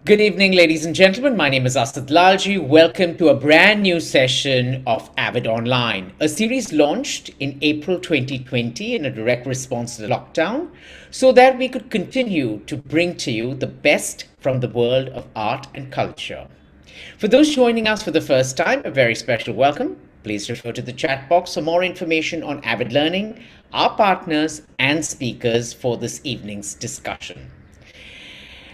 Good evening, ladies and gentlemen. My name is Asad Lalji. Welcome to a brand new session of Avid Online, a series launched in April 2020 in a direct response to the lockdown so that we could continue to bring to you the best from the world of art and culture. For those joining us for the first time, a very special welcome. Please refer to the chat box for more information on Avid Learning, our partners, and speakers for this evening's discussion.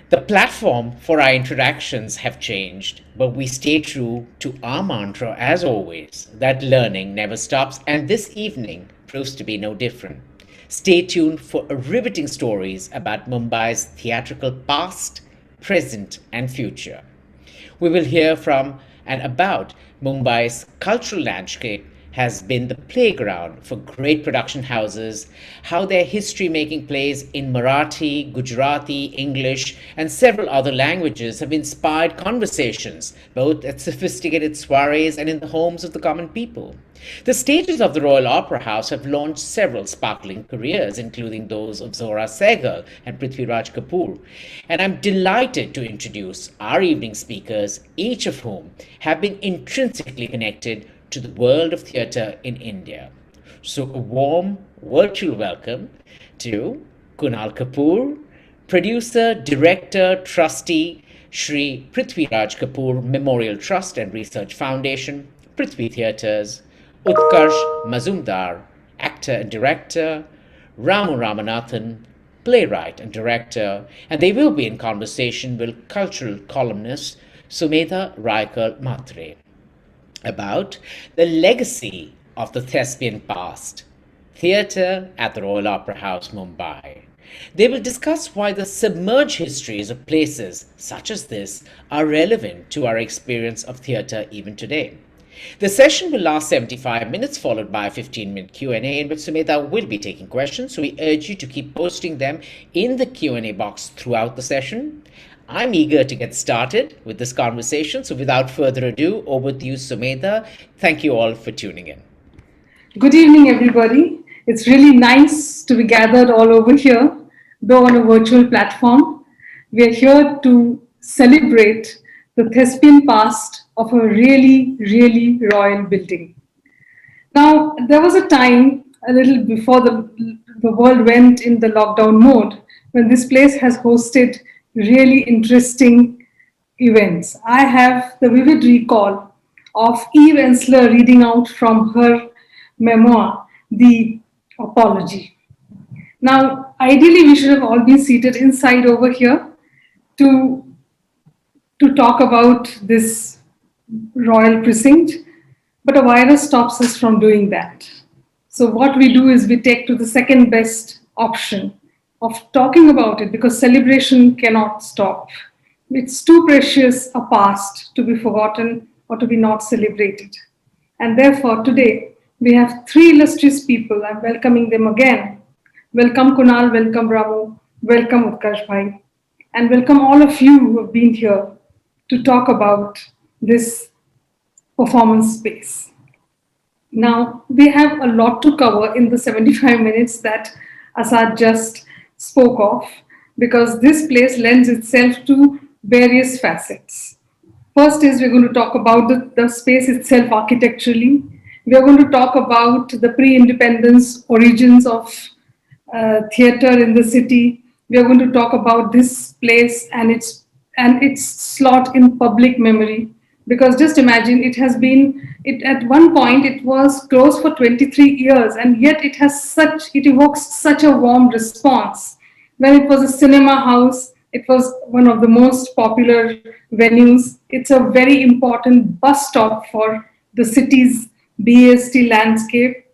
The platform for our interactions have changed, but we stay true to our mantra as always that learning never stops, and this evening proves to be no different. Stay tuned for riveting stories about Mumbai's theatrical past, present, and future. We will hear from and about Mumbai's cultural landscape has been the playground for great production houses, how their history making plays in Marathi, Gujarati, English, and several other languages have inspired conversations, both at sophisticated soirees and in the homes of the common people. The stages of the Royal Opera House have launched several sparkling careers, including those of Zohra Sehgal and Prithviraj Kapoor. And I'm delighted to introduce our evening speakers, each of whom have been intrinsically connected to the world of theatre in India. So, a warm virtual welcome to Kunal Kapoor, producer, director, trustee, Shri Prithviraj Kapoor Memorial Trust and Research Foundation, Prithvi Theatres, Utkarsh Mazumdar, actor and director, Ramu Ramanathan, playwright and director, and they will be in conversation with cultural columnist Sumedha Raikal Matre about the legacy of the Thespian past, theatre at the Royal Opera House, Mumbai. They will discuss why the submerged histories of places such as this are relevant to our experience of theatre even today. The session will last 75 minutes, followed by a 15-minute Q&A in which Sumedha will be taking questions, so we urge you to keep posting them in the Q&A box throughout the session. I'm eager to get started with this conversation, so without further ado, over to you, Sumedha. Thank you all for tuning in. Good evening, everybody. It's really nice to be gathered all over here, though on a virtual platform. We are here to celebrate the Thespian past of a really royal building. Now, there was a time a little before the world went in the lockdown mode when this place has hosted really interesting events. I have the vivid recall of Eve Ensler reading out from her memoir, The Apology. Now, ideally, we should have all been seated inside over here to, to talk about this royal precinct, but a virus stops us from doing that. So, what we do is we take to the second best option of talking about it because celebration cannot stop. It's too precious a past to be forgotten or to be not celebrated. And therefore, today, we have three illustrious people. I'm welcoming them again. Welcome Kunal, welcome Ramu, welcome Utkarsh Bhai, and welcome all of you who have been here to talk about this performance space. Now, we have a lot to cover in the 75 minutes that Asad just spoke of because this place lends itself to various facets. First is we're going to talk about the space itself architecturally. We are going to talk about the pre-independence origins of theatre in the city. We are going to talk about this place and its slot in public memory. Because just imagine, it at one point it was closed for 23 years, and yet it evokes such a warm response. When it was a cinema house, it was one of the most popular venues. It's a very important bus stop for the city's BST landscape.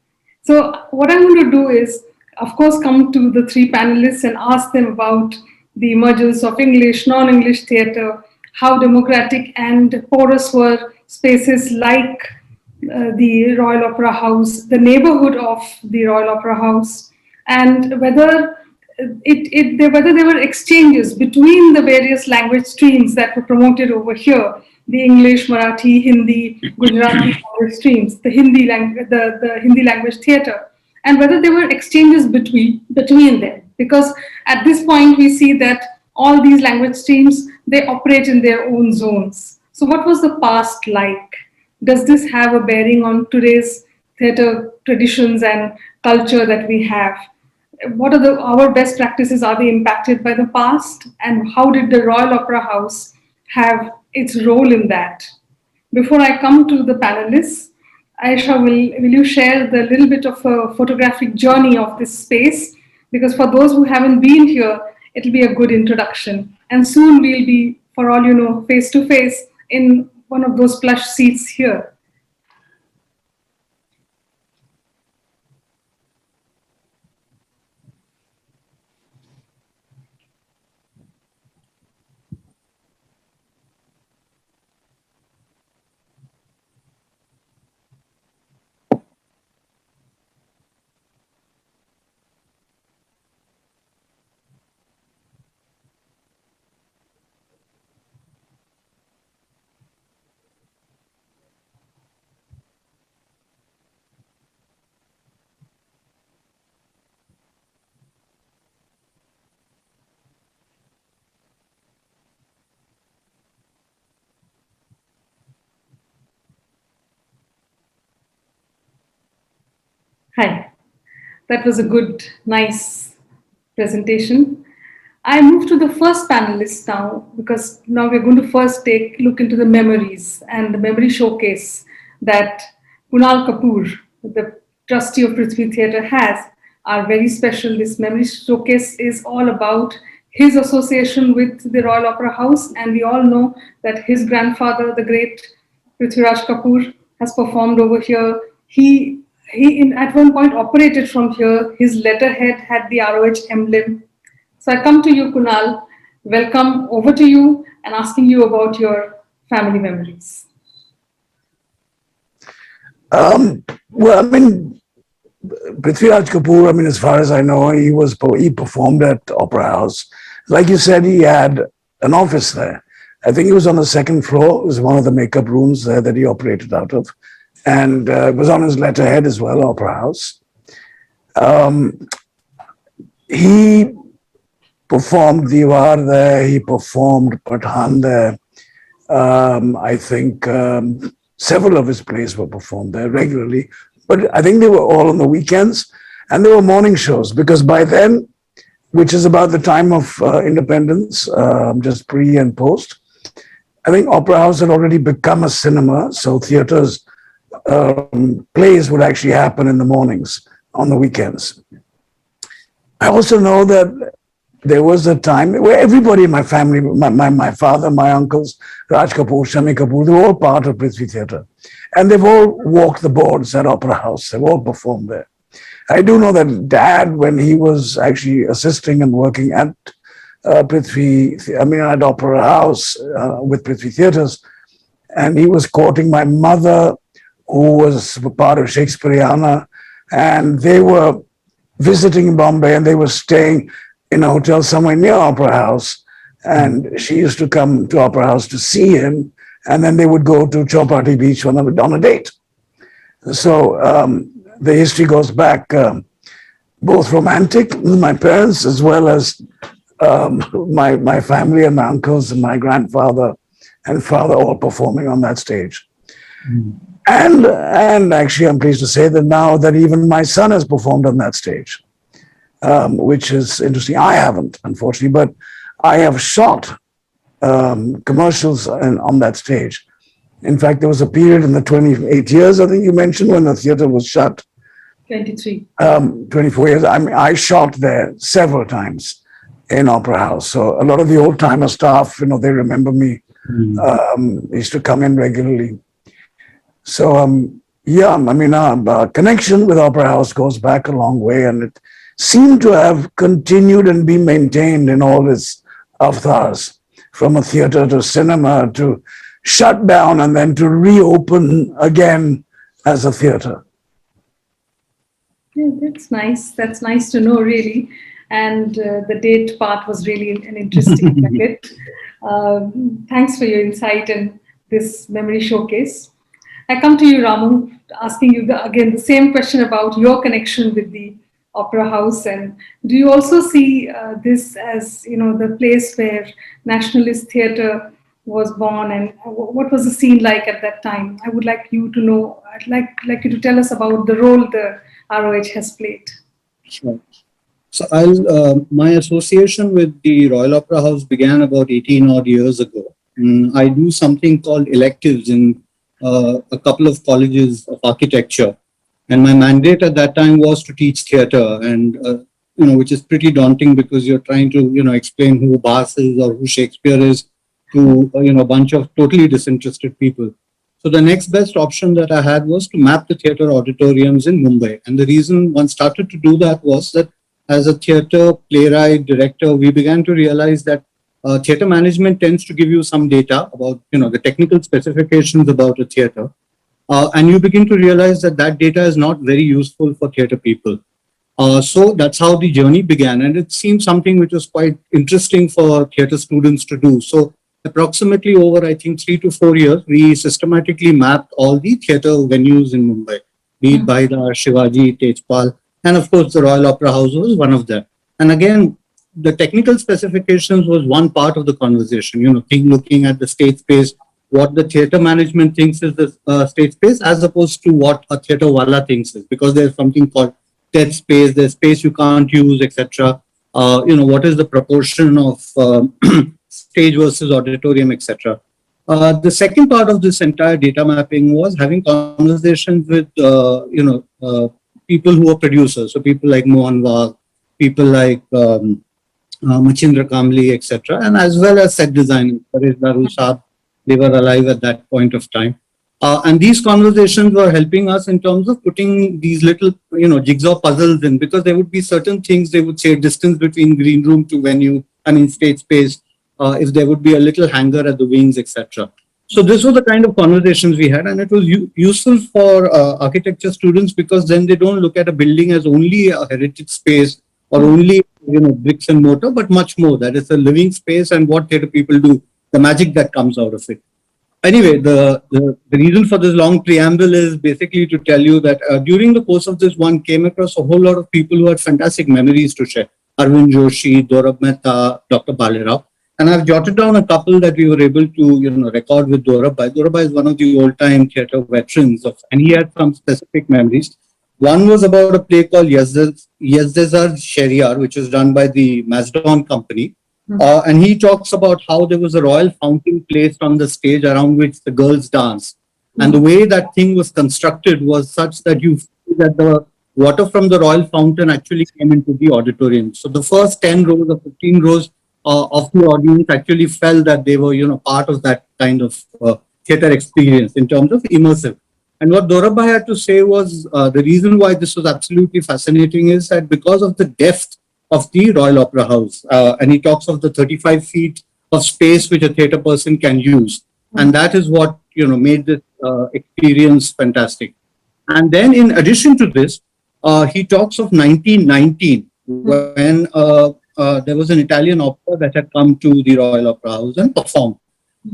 So what I'm going to do is, of course, come to the three panelists and ask them about the emergence of English, non-English theatre, how democratic and porous were spaces like the Royal Opera House, the neighborhood of the Royal Opera House, and whether there were exchanges between the various language streams that were promoted over here, the English, Marathi, Hindi, Gujarati language streams, the Hindi language theatre, and whether there were exchanges between them. Because at this point we see that all these language streams, they operate in their own zones. So, what was the past like? Does this have a bearing on today's theatre traditions and culture that we have? What are our best practices? Are they impacted by the past? And how did the Royal Opera House have its role in that? Before I come to the panelists, Aisha, will you share the little bit of a photographic journey of this space? Because for those who haven't been here, it'll be a good introduction. And soon we'll be, for all you know, face to face in one of those plush seats here. Hi. That was a good, nice presentation. I move to the first panelist now because now we're going to first take look into the memories and the memory showcase that Kunal Kapoor, the trustee of Prithvi Theatre, has are very special. This memory showcase is all about his association with the Royal Opera House, and we all know that his grandfather, the great Prithviraj Kapoor, has performed over here. At one point operated from here. His letterhead had the ROH emblem. So I come to you, Kunal. Welcome over to you and asking you about your family memories. Well, I mean, Prithviraj Kapoor, I mean, as far as I know, he performed at Opera House. Like you said, he had an office there. I think it was on the second floor. It was one of the makeup rooms there that he operated out of. And it was on his letterhead as well, Opera House. He performed Diwar there. He performed Pathan there. I think several of his plays were performed there regularly. But I think they were all on the weekends. And they were morning shows because by then, which is about the time of independence, just pre and post, I think Opera House had already become a cinema. So theaters, plays would actually happen in the mornings on the weekends. I also know that there was a time where everybody in my family, my father, my uncles, Raj Kapoor, Shami Kapoor, they were all part of Prithvi Theatre. And they've all walked the boards at Opera House. They've all performed there. I do know that Dad, when he was actually assisting and working at at Opera House with Prithvi Theatres, and he was courting my mother, who was part of Shakespeareana, and they were visiting Bombay and they were staying in a hotel somewhere near Opera House. And she used to come to Opera House to see him, and then they would go to Chowpatty Beach on a date. So the history goes back both romantic with my parents as well as my family and my uncles and my grandfather and father all performing on that stage. Mm. And actually, I'm pleased to say that now that even my son has performed on that stage, which is interesting. I haven't, unfortunately, but I have shot commercials on that stage. In fact, there was a period in the 28 years, I think you mentioned, when the theater was shut. 23. 24 years. I mean, I shot there several times in Opera House. So a lot of the old timer staff, they remember me. Used to come in regularly. So, connection with Opera House goes back a long way, and it seemed to have continued and be maintained in all its avatars, from a theater to cinema to shut down and then to reopen again as a theater. Yeah, that's nice. That's nice to know, really. And the date part was really an interesting bit. Thanks for your insight and this memory showcase. I come to you, Ramu, asking you again the same question about your connection with the Opera House, and do you also see this as the place where nationalist theatre was born, and what was the scene like at that time? I would like you to know. I'd like you to tell us about the role the ROH has played. Sure. So my association with the Royal Opera House began about 18 odd years ago. I do something called electives in a couple of colleges of architecture. And my mandate at that time was to teach theater, and which is pretty daunting because you're trying to explain who Bas is or who Shakespeare is to a bunch of totally disinterested people. So the next best option that I had was to map the theater auditoriums in Mumbai. And the reason one started to do that was that as a theater playwright director, we began to realize that theater management tends to give you some data about the technical specifications about a theater. And you begin to realize that that data is not very useful for theater people. So that's how the journey began. And it seemed something which was quite interesting for theater students to do. So approximately over, I think, 3 to 4 years, we systematically mapped all the theater venues in Mumbai, be it Bhaidar, Shivaji, Tejpal, and of course, the Royal Opera House was one of them. And again, the technical specifications was one part of the conversation, looking at the stage space, what the theater management thinks is the stage space, as opposed to what a theater wala thinks is, because there's something called dead space, there's space you can't use, etc. What is the proportion of stage versus auditorium, etc. The second part of this entire data mapping was having conversations with, people who are producers. So people like Mohan Wagh, people like Machindra Kamli, etc. And as well as set designers, Paresh Daru Saab, they were alive at that point of time. And these conversations were helping us in terms of putting these little, jigsaw puzzles in, because there would be certain things they would say distance between green room to venue, stage space, if there would be a little hangar at the wings, etc. So this was the kind of conversations we had, and it was useful for architecture students because then they don't look at a building as only a heritage space or only bricks and mortar, but much more. That is a living space, and what theatre people do, the magic that comes out of it. Anyway, the reason for this long preamble is basically to tell you that during the course of this, one came across a whole lot of people who had fantastic memories to share. Arvind Joshi, Dorab Mehta, Dr. Balerao. And I've jotted down a couple that we were able to, record with Dorabhai. Dorabhai is one of the old-time theatre veterans, and he had some specific memories. One was about a play called Yezdezar Shehryar, which was done by the Mazumdar company. And he talks about how there was a royal fountain placed on the stage around which the girls dance. And the way that thing was constructed was such that you feel that the water from the royal fountain actually came into the auditorium. So the first 10 rows or 15 rows of the audience actually felt that they were, part of that kind of theatre experience in terms of immersive. And what Dorabhai had to say was the reason why this was absolutely fascinating is that because of the depth of the Royal Opera House, and he talks of the 35 feet of space which a theatre person can use. And that is what, made this experience fantastic. And then in addition to this, he talks of 1919 when there was an Italian opera that had come to the Royal Opera House and performed.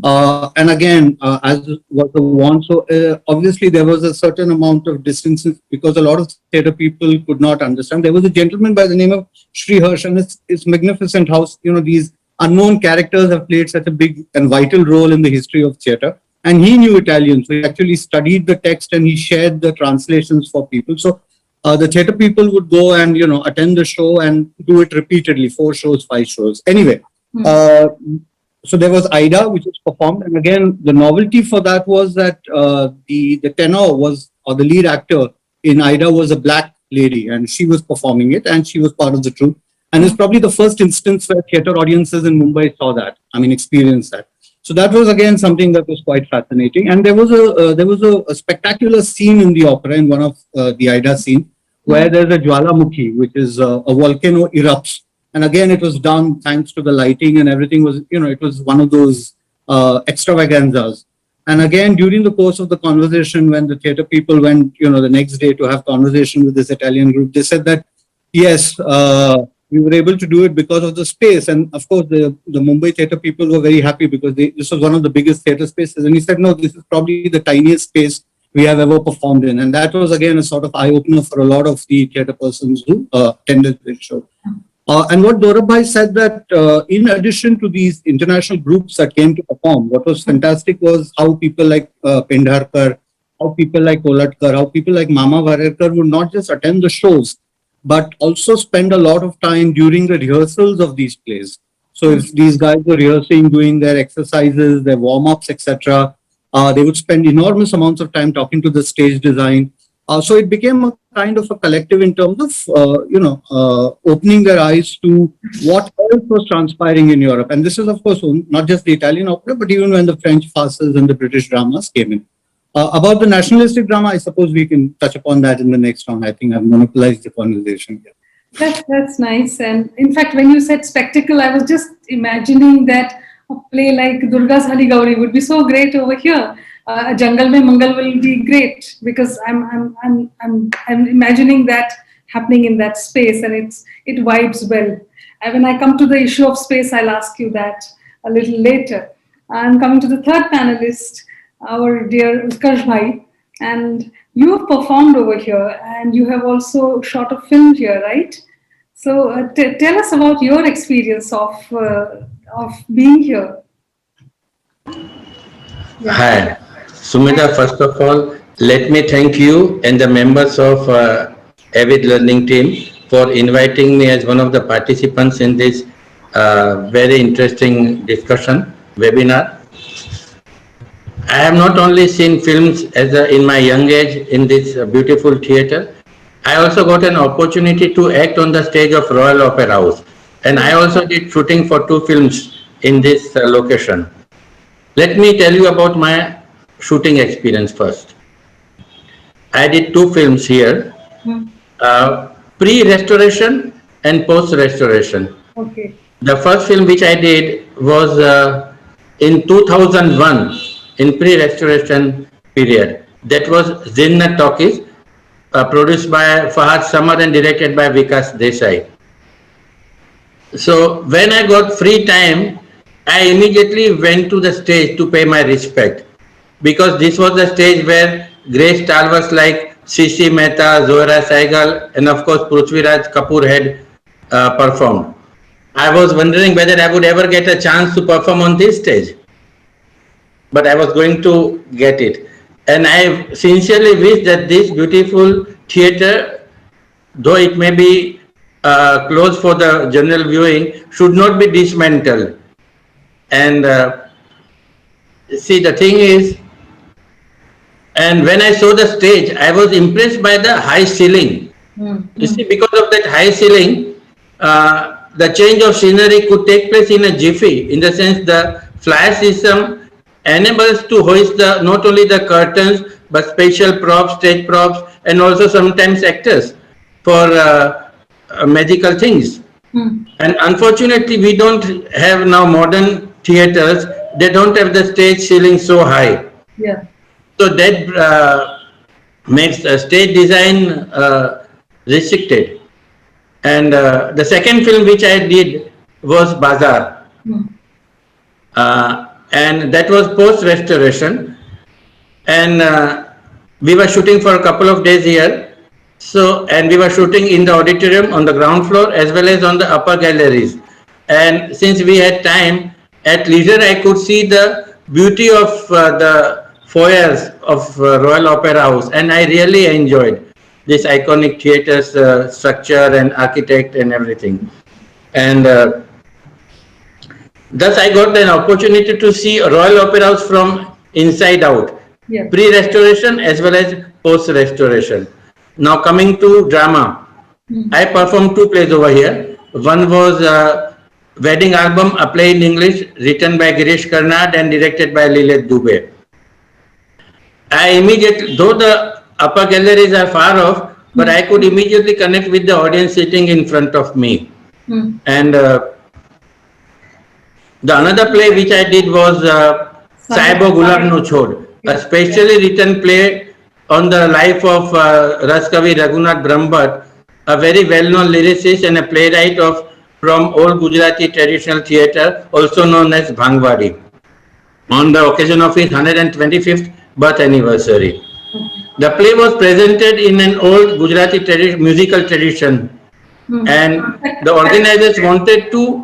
And again, as was the one, so obviously there was a certain amount of distance because a lot of theatre people could not understand. There was a gentleman by the name of Shri, and it's magnificent how these unknown characters have played such a big and vital role in the history of theatre. And he knew Italian, so he actually studied the text and he shared the translations for people. So the theatre people would go and attend the show and do it repeatedly, 4 shows, 5 shows. Anyway. So there was Aida, which was performed. And again, the novelty for that was that the tenor was, or the lead actor in Aida was a black lady, and she was performing it, and she was part of the troupe. And it's probably the first instance where theatre audiences in Mumbai saw that, experienced that. So that was again something that was quite fascinating. And there was a spectacular scene in the opera, in one of the Aida scene, where there's a Jwalamukhi, which is a volcano erupts. And again, it was done thanks to the lighting and everything was, it was one of those extravaganzas. And again, during the course of the conversation, when the theatre people went, the next day to have conversation with this Italian group, they said that, yes, we were able to do it because of the space. And of course, the Mumbai theatre people were very happy because this was one of the biggest theatre spaces. And he said, no, this is probably the tiniest space we have ever performed in. And that was again a sort of eye-opener for a lot of the theatre persons who attended the show. And what Dorabhai said that in addition to these international groups that came to perform, what was fantastic was how people like Pendharkar, how people like Kolatkar, how people like Mama Varekar would not just attend the shows, but also spend a lot of time during the rehearsals of these plays. So if these guys were rehearsing, doing their exercises, their warm-ups, etc., they would spend enormous amounts of time talking to the stage design. So it became a kind of a collective in terms of, opening their eyes to what else was transpiring in Europe. And this is, of course, not just the Italian opera, but even when the French farces and the British dramas came in. About the nationalistic drama, I suppose we can touch upon that in the next round. I think I've monopolized the conversation here. That's nice. And in fact, when you said spectacle, I was just imagining that a play like Durga's Hali Gauri would be so great over here. Jungle Mein Mangal will be great because I'm imagining that happening in that space, and it vibes well. And when I come to the issue of space, I'll ask you that a little later. I'm coming to the third panelist, our dear Utkarsh Bhai, and you have performed over here and you have also shot a film here, right? So tell us about your experience of being here. Yeah. Hi, Sumita, first of all, let me thank you and the members of Avid Learning team for inviting me as one of the participants in this very interesting discussion webinar. I have not only seen films in my young age in this beautiful theatre, I also got an opportunity to act on the stage of Royal Opera House. And I also did shooting for 2 films in this location. Let me tell you about my shooting experience first. I did 2 films here, pre-restoration and post-restoration. Okay. The first film which I did was in 2001. In pre-restoration period. That was Zinnat Talkies, produced by Fahad Samar and directed by Vikas Desai. So when I got free time, I immediately went to the stage to pay my respect, because this was the stage where great stalwarts like C.C. Mehta, Zohra, Sehgal, and of course Prithviraj, Kapoor had performed. I was wondering whether I would ever get a chance to perform on this stage. But I was going to get it. And I sincerely wish that this beautiful theatre, though it may be closed for the general viewing, should not be dismantled. And see, the thing is, and when I saw the stage, I was impressed by the high ceiling. You see, because of that high ceiling, the change of scenery could take place in a jiffy, in the sense the flyer system enables to hoist not only the curtains, but special props, stage props, and also sometimes actors for magical things. And unfortunately, we don't have now modern theatres. They don't have the stage ceiling so high. Yeah. So that makes stage design restricted. And the second film which I did was Bazaar. And that was post-restoration. And we were shooting for a couple of days here. So, and we were shooting in the auditorium on the ground floor as well as on the upper galleries. And since we had time, at leisure I could see the beauty of the foyers of Royal Opera House. And I really enjoyed this iconic theatre's structure and architect and everything. And thus I got an opportunity to see Royal Opera House from inside out, pre-restoration as well as post-restoration. Now coming to drama, I performed 2 plays over here. One was Wedding Album, a play in English written by Girish Karnad and directed by Lilith Dubey. I immediately, though the upper galleries are far off, but I could immediately connect with the audience sitting in front of me. And the another play which I did was Sahebo Gulab No Chhod, a specially written play on the life of Raskavi Raghunath Brahmbhatt, a very well-known lyricist and a playwright from old Gujarati traditional theatre, also known as Bhangwadi, on the occasion of his 125th birth anniversary. The play was presented in an old Gujarati musical tradition, and the organizers wanted to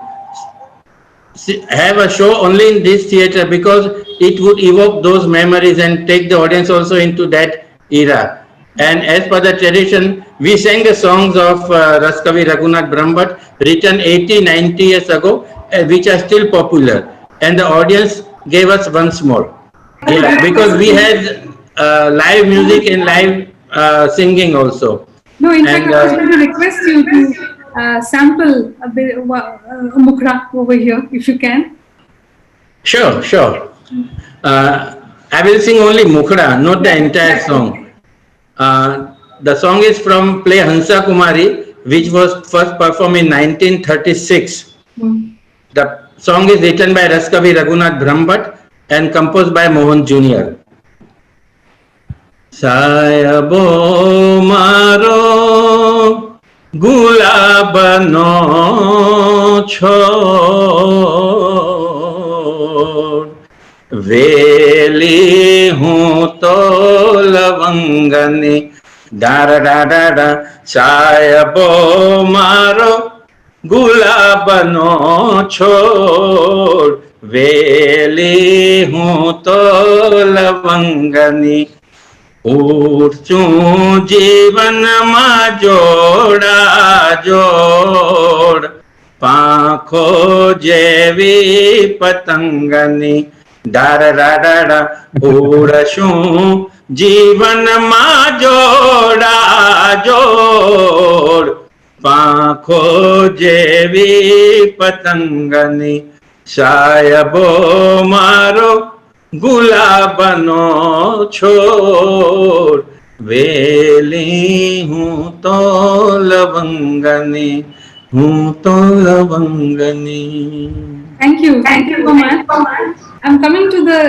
have a show only in this theater because it would evoke those memories and take the audience also into that era. And as per the tradition, we sang the songs of Raskavi Raghunath Brahmbhatt written 80, 90 years ago, which are still popular. And the audience gave us once more. Yeah, because we had live music and live singing also. No, in fact, And I was going to request you to sample a bit a mukra over here, if you can. sure, sure. I will sing only Mukhra, not the entire song. The song is from play Hansa Kumari, which was first performed in 1936. The song is written by Raskavi Raghunath Brahmbhatt and composed by Mohan Jr. સાયબો મારો ગુલાબનો છોડ વેલી હું તો લવંગની ડાર ડાડા સાયબો મારો ગુલાબનો છોડ વેલી હું તો લવંગની ઉઠું જીવનમાં જોડા જોડ પાંખો જેવી પતંગની ડાર ડાડા ઉડશું જીવનમાં જોડા જોડ પાંખો જેવી પતંગની સાયબો મારો ગુલાબનો છોડ વેલી હું તો લવંગની હું તો લવંગની. Thank you so much. I'm coming to the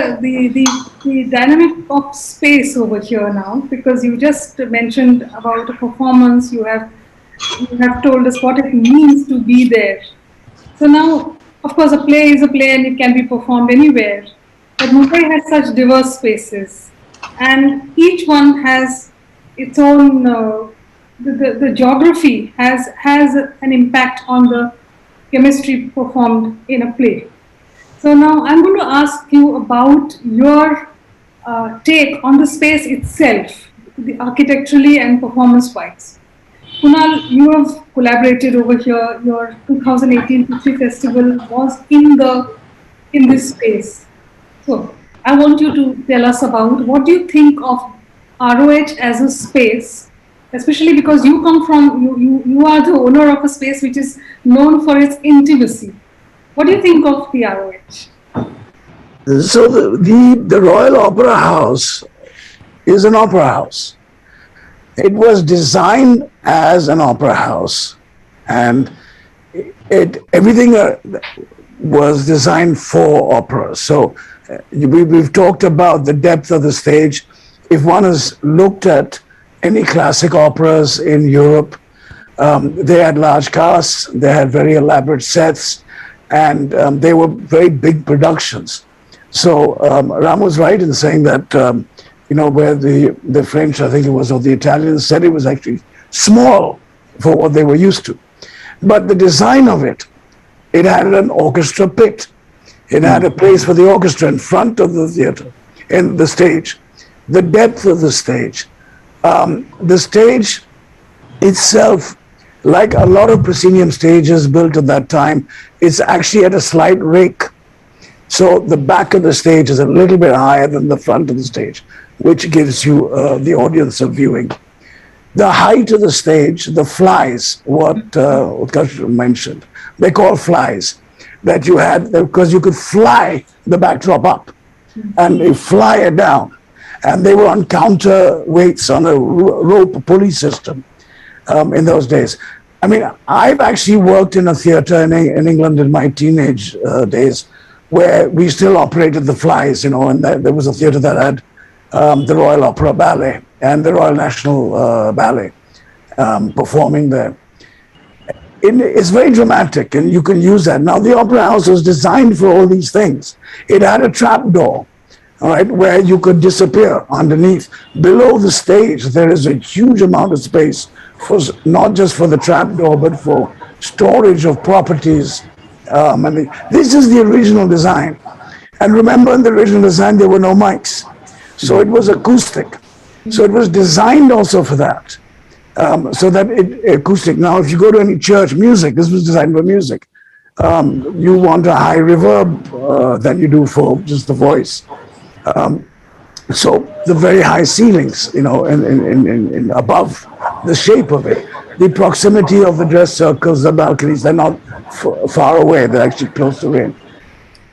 dynamic of space over here now, because you just mentioned about a performance. You have told us what it means to be there. So now, of course, a play is a play and it can be performed anywhere. But Mumbai has such diverse spaces, and each one has its own. The geography has an impact on the chemistry performed in a play. So now I'm going to ask you about your take on the space itself, the architecturally and performance-wise. Kunal, you have collaborated over here. Your 2018 Prithvi Festival was in this space. So I want you to tell us about what do you think of ROH as a space, especially because you come from, you are the owner of a space which is known for its intimacy. What do you think of the ROH? So the Royal Opera House is an opera house. It was designed as an opera house, and everything was designed for opera. So we've talked about the depth of the stage. If one has looked at any classic operas in Europe, they had large casts, they had very elaborate sets, and they were very big productions. So Ramu was right in saying that, where the French, I think it was, or the Italians said it was actually small for what they were used to. But the design of it had an orchestra pit. It had a place for the orchestra in front of the theater, in the stage. The depth of the stage itself, like a lot of proscenium stages built at that time, it's actually at a slight rake. So the back of the stage is a little bit higher than the front of the stage, which gives you the audience of viewing. The height of the stage, the flies, what Utkarsh mentioned, they call flies, that you had, because you could fly the backdrop up and you fly it down. And they were on counterweights on a rope pulley system in those days. I mean, I've actually worked in a theater in England in my teenage days where we still operated the flies, and there was a theater that had the Royal Opera Ballet and the Royal National Ballet performing there. It's very dramatic, and you can use that. Now, the Opera House was designed for all these things. It had a trap door all right, where you could disappear underneath. Below the stage, there is a huge amount of space for not just for the trapdoor, but for storage of properties. This is the original design. And remember, in the original design, there were no mics. So it was acoustic. So it was designed also for that. So that acoustic. Now, if you go to any church music, this was designed for music. You want a high reverb than you do for just the voice. So the very high ceilings, in above the shape of it, the proximity of the dress circles, the balconies, they're not far away, they're actually closer in.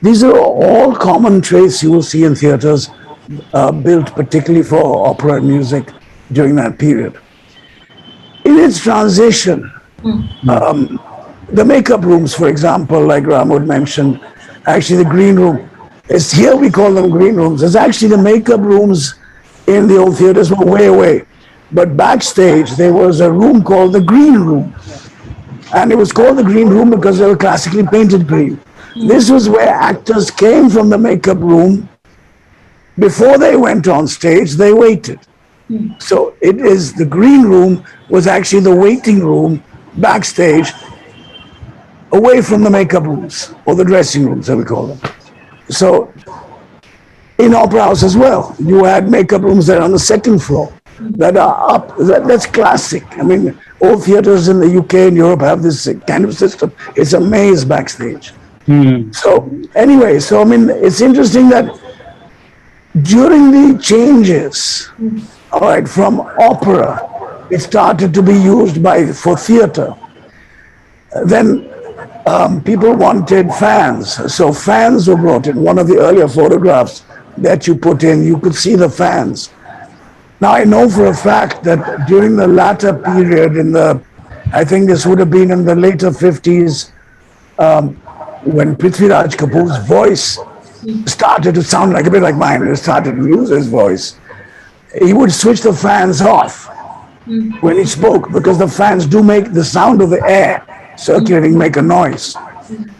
These are all common traits you will see in theaters built particularly for opera and music during that period. In its transition, the makeup rooms, for example, like Ramu mentioned, actually the green room, it's here we call them green rooms. It's actually the makeup rooms in the old theaters were way away. But backstage, there was a room called the green room. And it was called the green room because they were classically painted green. This was where actors came from the makeup room. Before they went on stage, they waited. So it is the green room was actually the waiting room backstage, away from the makeup rooms or the dressing rooms, as we call them. So in opera house as well, you had makeup rooms that are on the second floor that are up. That's classic. I mean, all theaters in the UK and Europe have this kind of system. It's a maze backstage. So anyway, I mean, it's interesting that during the changes, all right, from opera, it started to be used for theater. Then people wanted fans, so fans were brought in. One of the earlier photographs that you put in, you could see the fans. Now I know for a fact that during the latter period, I think this would have been in the later 50s, when Prithviraj Kapoor's voice started to sound like a bit like mine, he started to lose his voice. He would switch the fans off when he spoke because the fans do make the sound of the air circulating make a noise.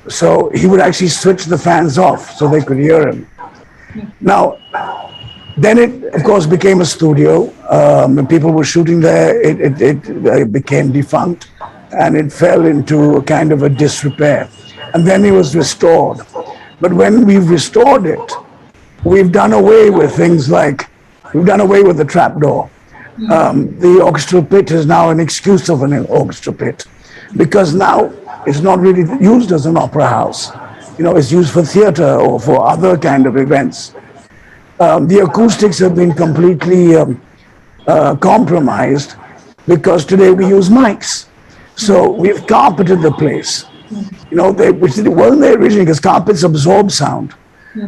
So he would actually switch the fans off so they could hear him. Now, then it, of course, became a studio. When people were shooting there, it became defunct and it fell into a kind of a disrepair. And then it was restored. But when we've restored it, we've done away with things like, we've done away with the trapdoor. The orchestral pit is now an excuse of an orchestral pit, because now it's not really used as an opera house. It's used for theater or for other kind of events. The acoustics have been completely compromised because today we use mics. So we've carpeted the place. Which wasn't there originally because carpets absorb sound.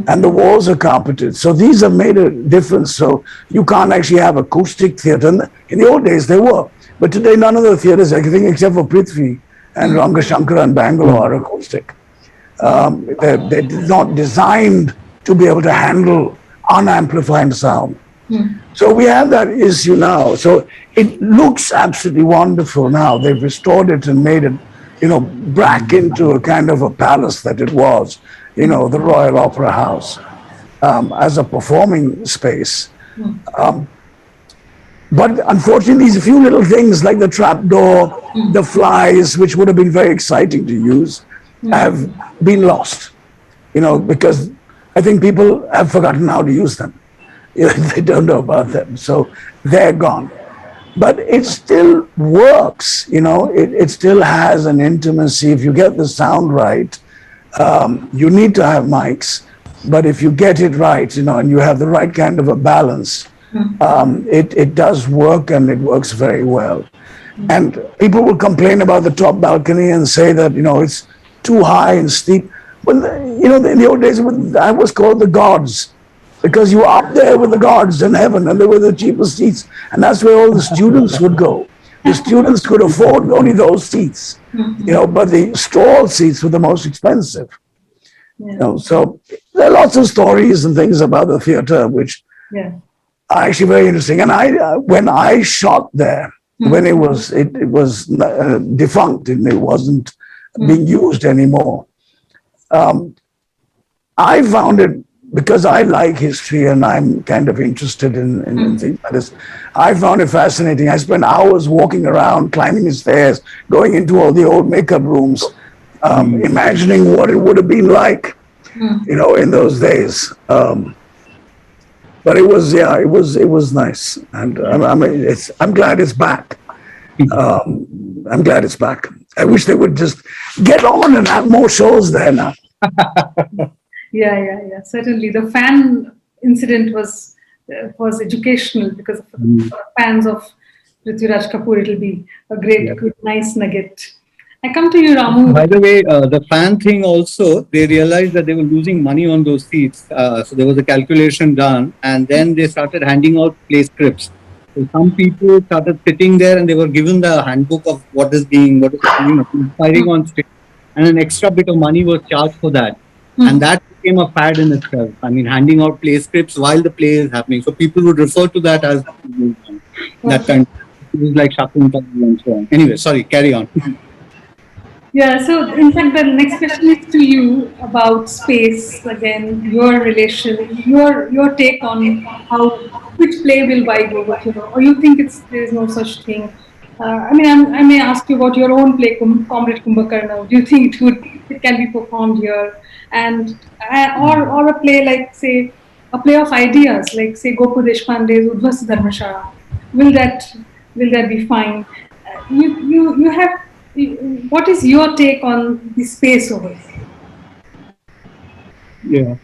And the walls are carpeted. So these have made a difference. So you can't actually have acoustic theatre. In the old days, they were. But today, none of the theatres, everything except for Prithvi and Rangashankara and Bangalore are acoustic. They're not designed to be able to handle unamplified sound. So we have that issue now. So it looks absolutely wonderful now. They've restored it and made it, back into a kind of a palace that it was. The Royal Opera House, as a performing space. But unfortunately, these few little things like the trapdoor, the flies, which would have been very exciting to use, have been lost. Because I think people have forgotten how to use them. They don't know about them. So they're gone. But it still works, it still has an intimacy. If you get the sound right, you need to have mics, but if you get it right, and you have the right kind of a balance, it does work and it works very well. And people will complain about the top balcony and say that, it's too high and steep. Well, in the old days, that was called the gods, because you were up there with the gods in heaven and they were the cheapest seats. And that's where all the students would go. The students could afford only those seats, but the stall seats were the most expensive. So there are lots of stories and things about the theater which are actually very interesting. And when I shot there, when it was defunct and it wasn't being used anymore, I found it because I like history and I'm kind of interested in things like this, I found it fascinating. I spent hours walking around, climbing the stairs, going into all the old makeup rooms, imagining what it would have been like, in those days. But it was, yeah, it was nice, and I mean, I'm glad it's back. I'm glad it's back. I wish they would just get on and have more shows there now. Yeah. Certainly, the fan incident was educational because for fans of Prithviraj Kapoor, it'll be a great, good, nice nugget. I come to you, Ramu. By the way, the fan thing also, they realized that they were losing money on those seats. So there was a calculation done, and then they started handing out play scripts. So some people started sitting there and they were given the handbook of what is inspiring on stage, and an extra bit of money was charged for that. And that became a fad in itself. I mean, handing out play scripts while the play is happening. So people would refer to that as that kind. It was like Shakuntala and so on. Anyway, sorry, carry on. Yeah, so in fact, the next question is to you about space. Again, your relation, your take on how which play will vibe over here, or you think there is no such thing. I mean, I may ask you about your own play, Comrade Kumbhakarna. Do you think it can be performed here, and or a play like, say, a play of ideas like, say, Gopu Deshpande's Udvas Dharmashala? Will that be fine? You have. What is your take on the space over here? Yeah.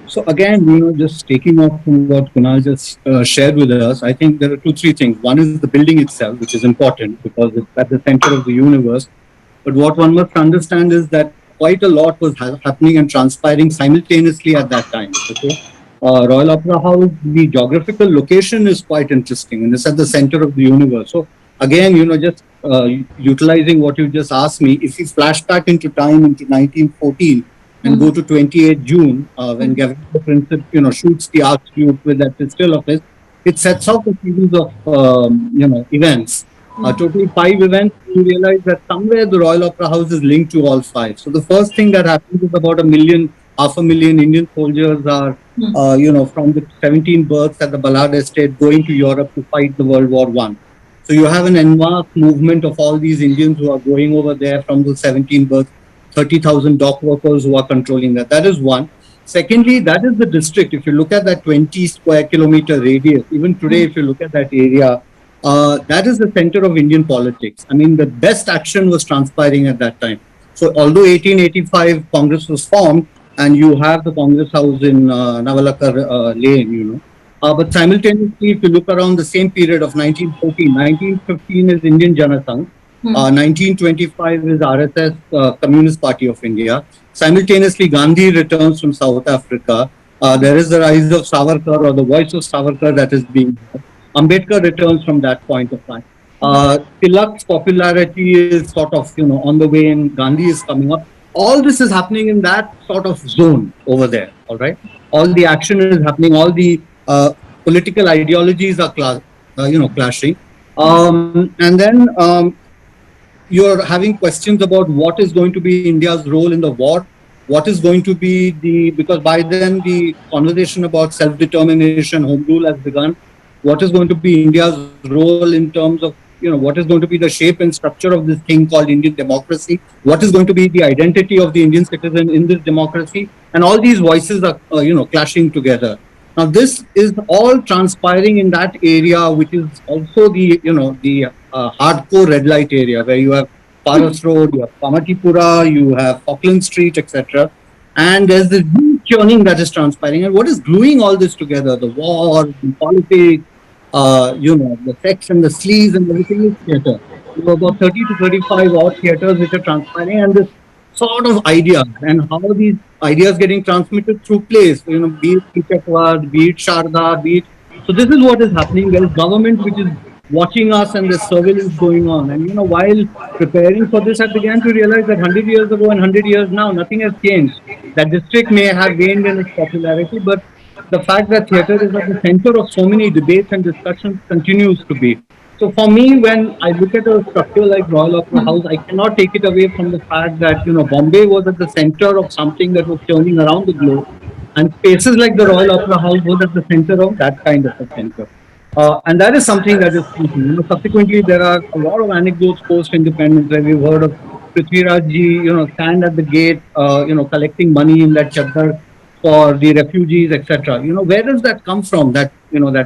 So again, just taking off from what Kunal just shared with us, I think there are two, three things. One is the building itself, which is important because it's at the center of the universe. But what one must understand is that quite a lot was happening and transpiring simultaneously at that time. Okay. Royal Opera House, the geographical location is quite interesting, and it's at the center of the universe. So again, just utilizing what you just asked me, if you flash back into time into 1914 and go to 28 June, when Gavrilo Princip, shoots the Archduke with that pistol of his, it sets off a series of, events. Totally 5 events. You realize that somewhere the Royal Opera House is linked to all 5. So the first thing that happens is about 500,000 Indian soldiers are, from the 17 berths at the Ballard Estate going to Europe to fight the World War I. So you have an en masse movement of all these Indians who are going over there from the 17 berths, 30,000 dock workers who are controlling that. That is one. Secondly, that is the district. If you look at that 20 square kilometer radius, even today, if you look at that area, that is the center of Indian politics. I mean, the best action was transpiring at that time. So although 1885 Congress was formed, and you have the Congress House in Navalakar Lane, but simultaneously, if you look around the same period of 1914, 1915 is Indian Janasangh, 1925 is RSS, Communist Party of India. Simultaneously, Gandhi returns from South Africa. There is the rise of Savarkar, or the voice of Savarkar that is being heard. Ambedkar returns from that point of time. Tilak's popularity is sort of, on the way, and Gandhi is coming up. All this is happening in that sort of zone over there, all right? All the action is happening, all the political ideologies are clashing. And then you're having questions about what is going to be India's role in the war, what is going to be because by then the conversation about self-determination, home rule has begun. What is going to be India's role in terms of, what is going to be the shape and structure of this thing called Indian democracy? What is going to be the identity of the Indian citizen in this democracy? And all these voices are, clashing together. Now, this is all transpiring in that area, which is also the hardcore red light area, where you have Paras Road, you have Kamatipura, you have Falkland Street, etc. And there's this churning that is transpiring. And what is gluing all this together? The war, the politics, the sex and the sleaze and everything is theatre. You have about 30 to 35 odd theatres which are transpiring, and this sort of ideas and how these ideas getting transmitted through plays, be it Kichakvad, be it Sharda, be it. So this is what is happening. There is government which is watching us and there's surveillance going on. And, while preparing for this, I began to realize that 100 years ago and 100 years now, nothing has changed. That district may have gained in its popularity, but the fact that theatre is at the center of so many debates and discussions continues to be. So for me, when I look at a structure like Royal Opera House, I cannot take it away from the fact that, Bombay was at the center of something that was turning around the globe. And spaces like the Royal Opera House was at the center of that kind of a center. And that is something that is crucial. Subsequently, there are a lot of anecdotes post-independence where we've heard of Prithviraj ji, stand at the gate, collecting money in that chadar for the refugees, etc. Where does that come from? That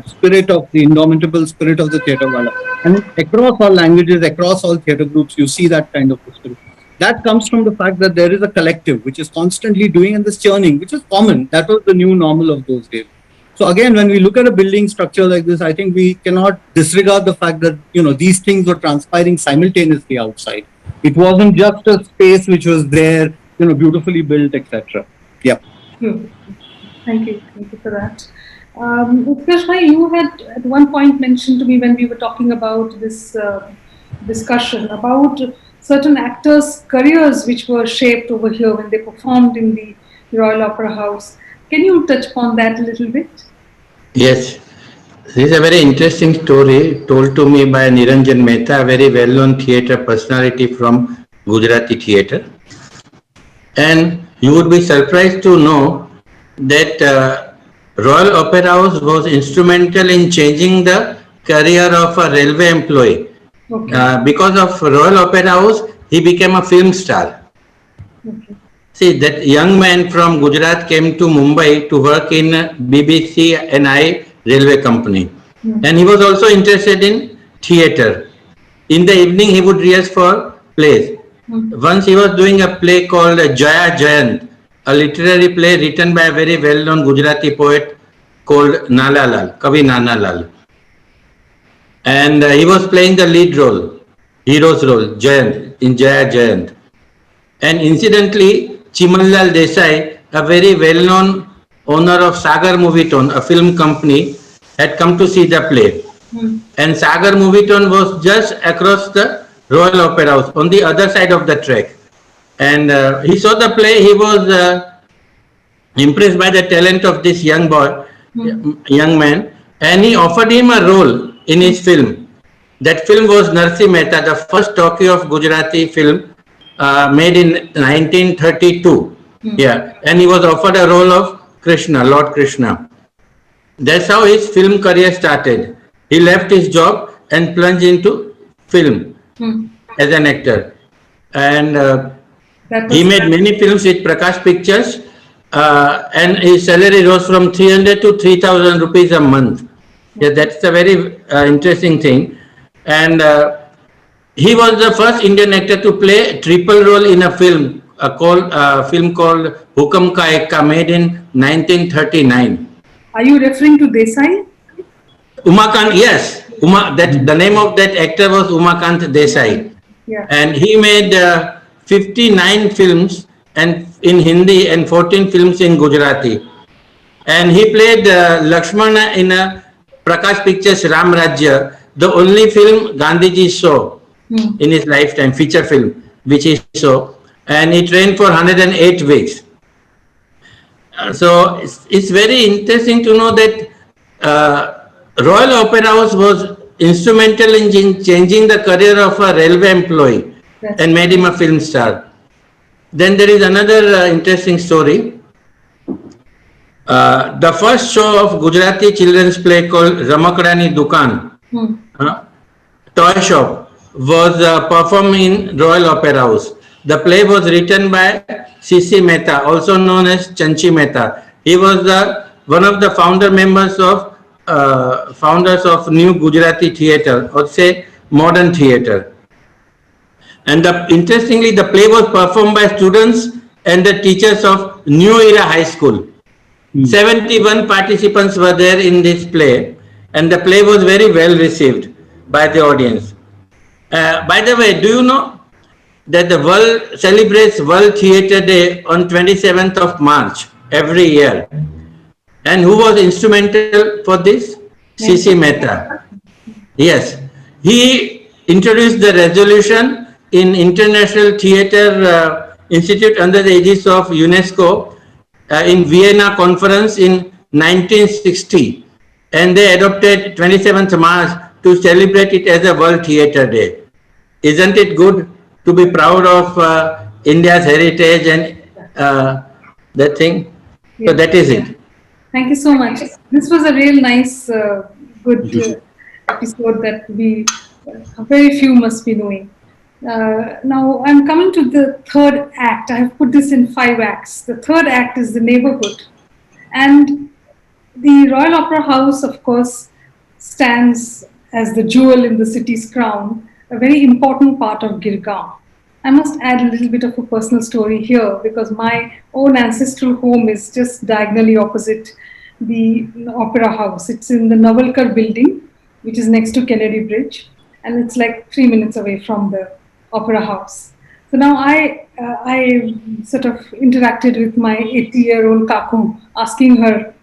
spirit of the indomitable spirit of the theatre wala. And across all languages, across all theatre groups, you see that kind of spirit. That comes from the fact that there is a collective which is constantly doing and this churning, which is common. That was the new normal of those days. So again, when we look at a building structure like this, I think we cannot disregard the fact that these things were transpiring simultaneously outside. It wasn't just a space which was there, beautifully built, etc. Yeah. Thank you for that. Utkarsh, you had at one point mentioned to me when we were talking about this discussion about certain actors' careers which were shaped over here when they performed in the Royal Opera House. Can you touch upon that a little bit? Yes. This is a very interesting story told to me by Niranjan Mehta, a very well-known theatre personality from Gujarati theatre. And you would be surprised to know that Royal Opera House was instrumental in changing the career of a railway employee. Okay. Because of Royal Opera House, he became a film star. Okay. See, that young man from Gujarat came to Mumbai to work in BBC and I Railway Company. And he was also interested in theatre. In the evening, he would rehearse for plays. Once he was doing a play called Jaya Jayant, a literary play written by a very well-known Gujarati poet called Nala Lal, Kavi Nana Lal. And he was playing the lead role, hero's role, Jayant, in Jaya Jayant. And incidentally, Chimanlal Desai, a very well-known owner of Sagar Movietone, a film company, had come to see the play. And Sagar Movietone was just across the Royal Opera House, on the other side of the track. And he saw the play, he was impressed by the talent of this young boy, young man, and he offered him a role in his film. That film was Narsi Mehta, the first talkie of Gujarati film made in 1932. Yeah, and he was offered a role of Krishna, Lord Krishna. That's how his film career started. He left his job and plunged into film as an actor. And he made many films with Prakash Pictures, and his salary rose from 300 to 3,000 rupees a month. Yeah, that's a very interesting thing. And he was the first Indian actor to play triple role in a film, called Hukam Ka Ekka, made in 1939. Are you referring to Desai? Umakant, yes. The name of that actor was Umakant Desai. Yeah. And he made 59 films and in Hindi and 14 films in Gujarati. And he played Lakshmana in Prakash Pictures Ram Rajya, the only film Gandhiji saw in his lifetime, feature film, which he saw. And he trained for 108 weeks. So it's very interesting to know that Royal Opera House was instrumental in changing the career of a railway employee and made him a film star. Then there is another interesting story. The first show of Gujarati children's play called Ramakrani Dukan, toy shop, was performed in Royal Opera House. The play was written by C.C. Mehta, also known as Chanchi Mehta. He was one of the founders of New Gujarati Theatre, or say modern theatre. And interestingly, the play was performed by students and the teachers of New Era High School. 71 participants were there in this play, and the play was very well received by the audience. By the way, do you know that the world celebrates World Theatre Day on 27th of March every year? And who was instrumental for this? C.C. Mehta. Yes. He introduced the resolution in International Theatre Institute under the aegis of UNESCO in Vienna Conference in 1960. And they adopted 27th March to celebrate it as a World Theatre Day. Isn't it good to be proud of India's heritage and that thing? So Yes. that is it. Thank you so much. This was a real nice, good episode that we, very few must be knowing. Now I'm coming to the third act. I have put this in 5 acts. The third act is the neighborhood. And the Royal Opera House, of course, stands as the jewel in the city's crown, a very important part of Girgaon. I must add a little bit of a personal story here because my own ancestral home is just diagonally opposite the Opera House. It's in the Navalkar building, which is next to Kennedy Bridge, and it's like 3 minutes away from the Opera House. So now I sort of interacted with my 80-year-old Kaku, asking her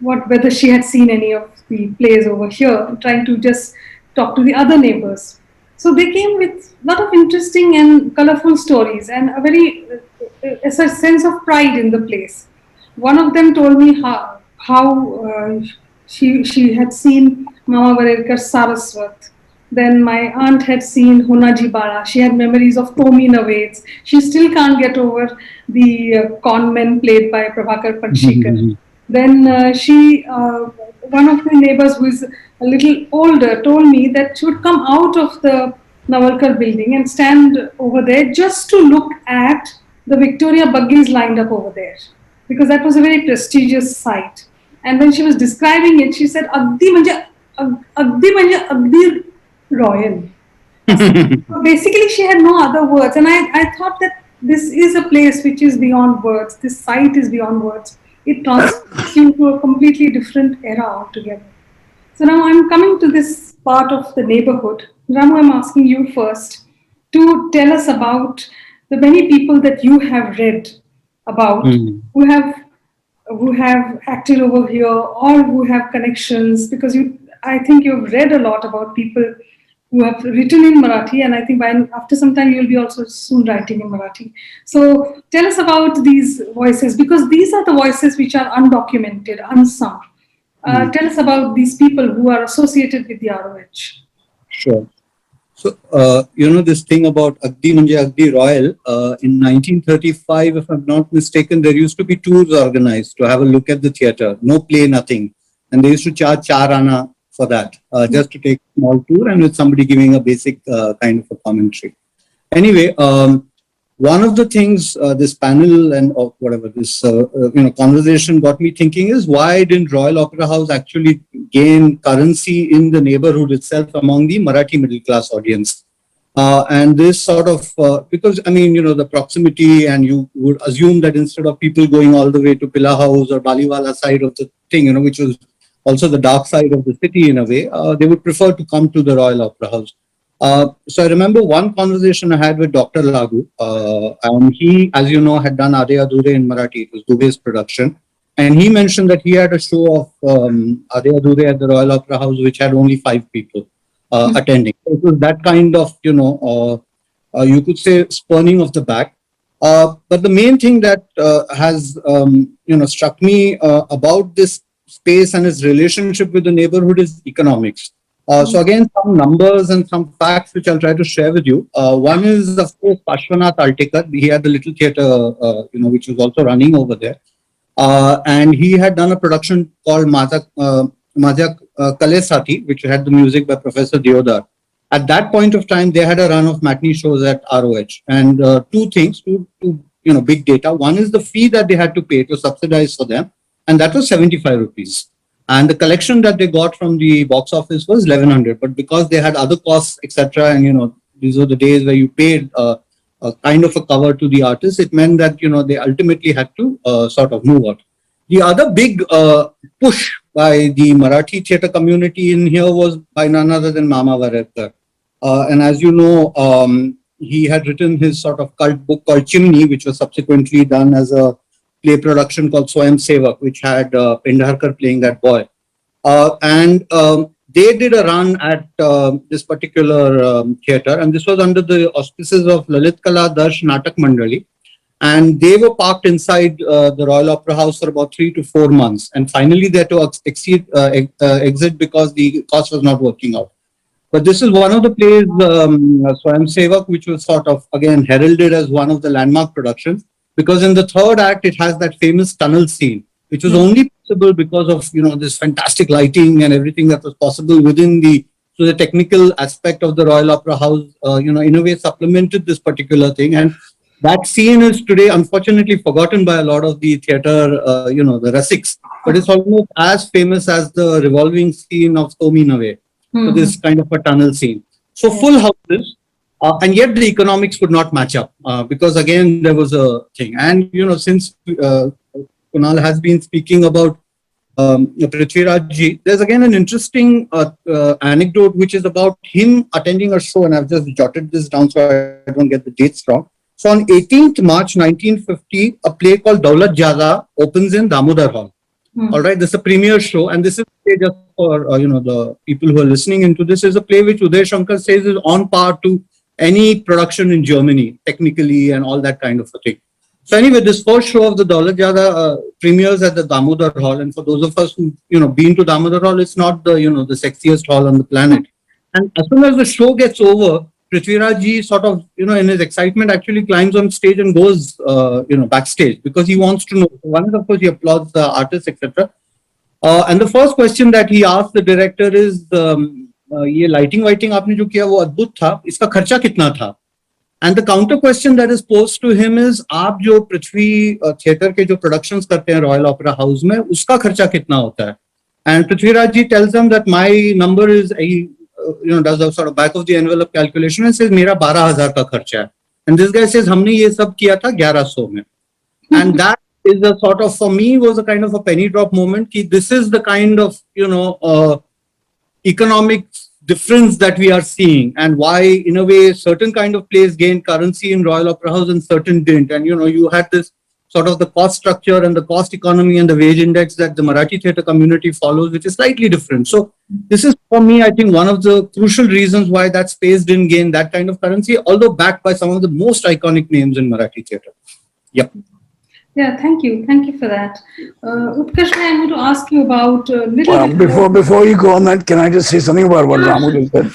whether she had seen any of the plays over here, trying to just talk to the other neighbors. So they came with a lot of interesting and colorful stories and a sense of pride in the place. One of them told me how she had seen Mama Varelkar's Saraswat. Then my aunt had seen Honaji Bara. She had memories of Tomi Naveds. She still can't get over the con men played by Prabhakar Panshikar. Then one of the neighbors who is a little older told me that she would come out of the Navalkar building and stand over there just to look at the Victoria buggies lined up over there because that was a very prestigious sight. And when she was describing it, she said, Agdi manje Agdi royal. So basically, she had no other words. And I thought that this is a place which is beyond words. This site is beyond words. It transports you to a completely different era altogether. So now I'm coming to this part of the neighborhood. Ramu, I'm asking you first to tell us about the many people that you have read about who have acted over here or who have connections because I think you've read a lot about people who have written in Marathi, and I think after some time you'll be also soon writing in Marathi. So tell us about these voices because these are the voices which are undocumented, unsung. Tell us about these people who are associated with the ROH. Sure. So, this thing about Agdi Manje Agdi Royal, in 1935, if I'm not mistaken, there used to be tours organized to have a look at the theatre. No play, nothing. And they used to charge 4 Ana for that, just to take a small tour and with somebody giving a basic kind of a commentary. Anyway, one of the things this panel and whatever this conversation got me thinking is why didn't Royal Opera House actually gain currency in the neighborhood itself among the Marathi middle class audience? And this sort of because the proximity, and you would assume that instead of people going all the way to Pilla House or Baliwala side of the thing, which was also the dark side of the city in a way, they would prefer to come to the Royal Opera House. So I remember one conversation I had with Dr. Lagu, and he, as you know, had done Ade Adure in Marathi. It was Dubey's production. And he mentioned that he had a show of Ade Adure at the Royal Opera House, which had only 5 people attending. So it was that kind of, you could say, spurning of the back. But the main thing that has, struck me about this space and its relationship with the neighborhood is economics. So again, some numbers and some facts which I'll try to share with you. One is, of course, Pashwanath Altekar. He had the little theatre, which was also running over there. And he had done a production called Maja Kale Sati, which had the music by Professor Deodar. At that point of time, they had a run of matinee shows at ROH. And two big data. One is the fee that they had to pay to subsidize for them. And that was 75 rupees. And the collection that they got from the box office was 1100. But because they had other costs, etc., and these were the days where you paid a kind of a cover to the artist, it meant that they ultimately had to sort of move out. The other big push by the Marathi theatre community in here was by none other than Mama Varelkar. And as you know, he had written his sort of cult book called Chimney, which was subsequently done as a play production called Swayam Sevak, which had Pendarkar playing that boy. And they did a run at this particular theatre, and this was under the auspices of Lalit Kala Darsh Natak Mandali. And they were parked inside the Royal Opera House for about 3 to 4 months. And finally, they had to exit because the cost was not working out. But this is one of the plays, Swayam Sevak, which was sort of, again, heralded as one of the landmark productions. because in the third act, it has that famous tunnel scene, which was only possible because of, this fantastic lighting and everything that was possible within so the technical aspect of the Royal Opera House, in a way supplemented this particular thing. And that scene is today, unfortunately, forgotten by a lot of the theater, the Rasiks, but it's almost as famous as the revolving scene of Tomi Nave. So this kind of a tunnel scene. So full houses, and yet the economics would not match up because again, there was a thing. And, since Kunal has been speaking about Prithviraj ji, there's again an interesting anecdote which is about him attending a show, and I've just jotted this down so I don't get the dates wrong. So on 18th March 1950, a play called Daulat Jada opens in Damodar Hall. All right, this is a premiere show, and this is a play just for the people who are listening into this. Is a play which Uday Shankar says is on par to any production in Germany, technically, and all that kind of a thing. So anyway, this first show of the Daulat Jada premieres at the Damodar Hall, and for those of us who been to Damodar Hall, it's not the the sexiest hall on the planet. And as soon as the show gets over, Prithviraj ji sort of in his excitement actually climbs on stage and goes backstage because he wants to know. One is, of course, he applauds the artists, etc. And the first question that he asks the director is, ये lighting आपने जो किया वो अद्भुत था, इसका खर्चा कितना था? And the counter question that is posed to him is, आप जो पृथ्वी थिएटर के जो productions करते हैं Royal Opera House में, उसका खर्चा कितना होता है? And Prithviraj ji tells them that my number is, does a sort of back of the envelope calculation and says, मेरा 12,000 का खर्चा है. And this guy says, हमने ये सब किया था 1100 में. And that is a sort of, for me, was a kind of a penny drop moment. Ki this is the kind of, economic difference that we are seeing, and why, in a way, certain kind of plays gained currency in Royal Opera House and certain didn't. And, you had this sort of the cost structure and the cost economy and the wage index that the Marathi theatre community follows, which is slightly different. So this is, for me, I think, one of the crucial reasons why that space didn't gain that kind of currency, although backed by some of the most iconic names in Marathi theatre. Yep. Yeah, thank you. Thank you for that. Utkarsh, I'm going to ask you about before you go on that, can I just say something about what Ramu just said?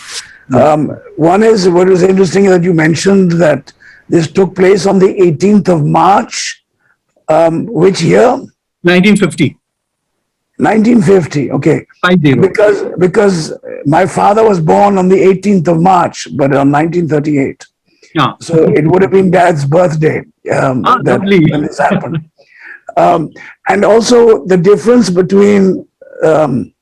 One is, what was interesting that you mentioned that this took place on the 18th of March. Which year? 1950. 1950. Okay. 50. Because my father was born on the 18th of March, but on 1938. Yeah. So it would have been Dad's birthday when this happened. And also the difference between the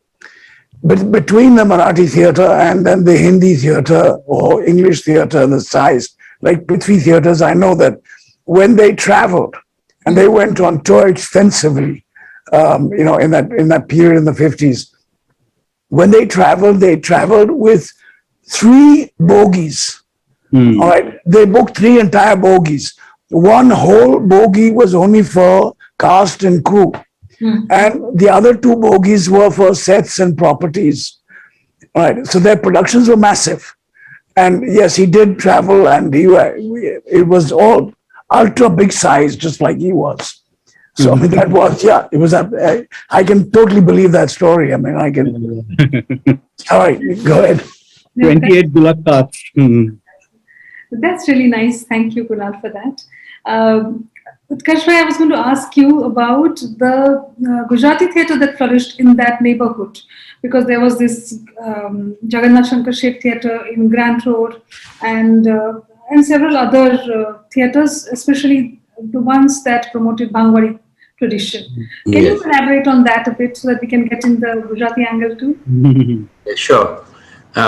Marathi theatre and then the Hindi theatre or English theatre, the size, like Prithvi theatres, I know that when they traveled and they went on tour extensively, in that period in the 50s, when they traveled with 3 bogies. All right, they booked 3 entire bogies. One whole bogie was only for cast and crew, and the other 2 bogies were for sets and properties. All right, so their productions were massive. And yes, he did travel, and it was all ultra big size, just like he was. So I mean, that was, it was. I can totally believe that story. I mean, I can. All right, go ahead. 28 Bullock carts. That's really nice. Thank you, Kunal, for that. Utkarsh, I was going to ask you about the Gujarati theatre that flourished in that neighborhood, because there was this Jagannath Shankar Sheth theatre in Grant Road, and several other theatres, especially the ones that promoted Bangwari tradition. Can you elaborate on that a bit so that we can get in the Gujarati angle too? Sure.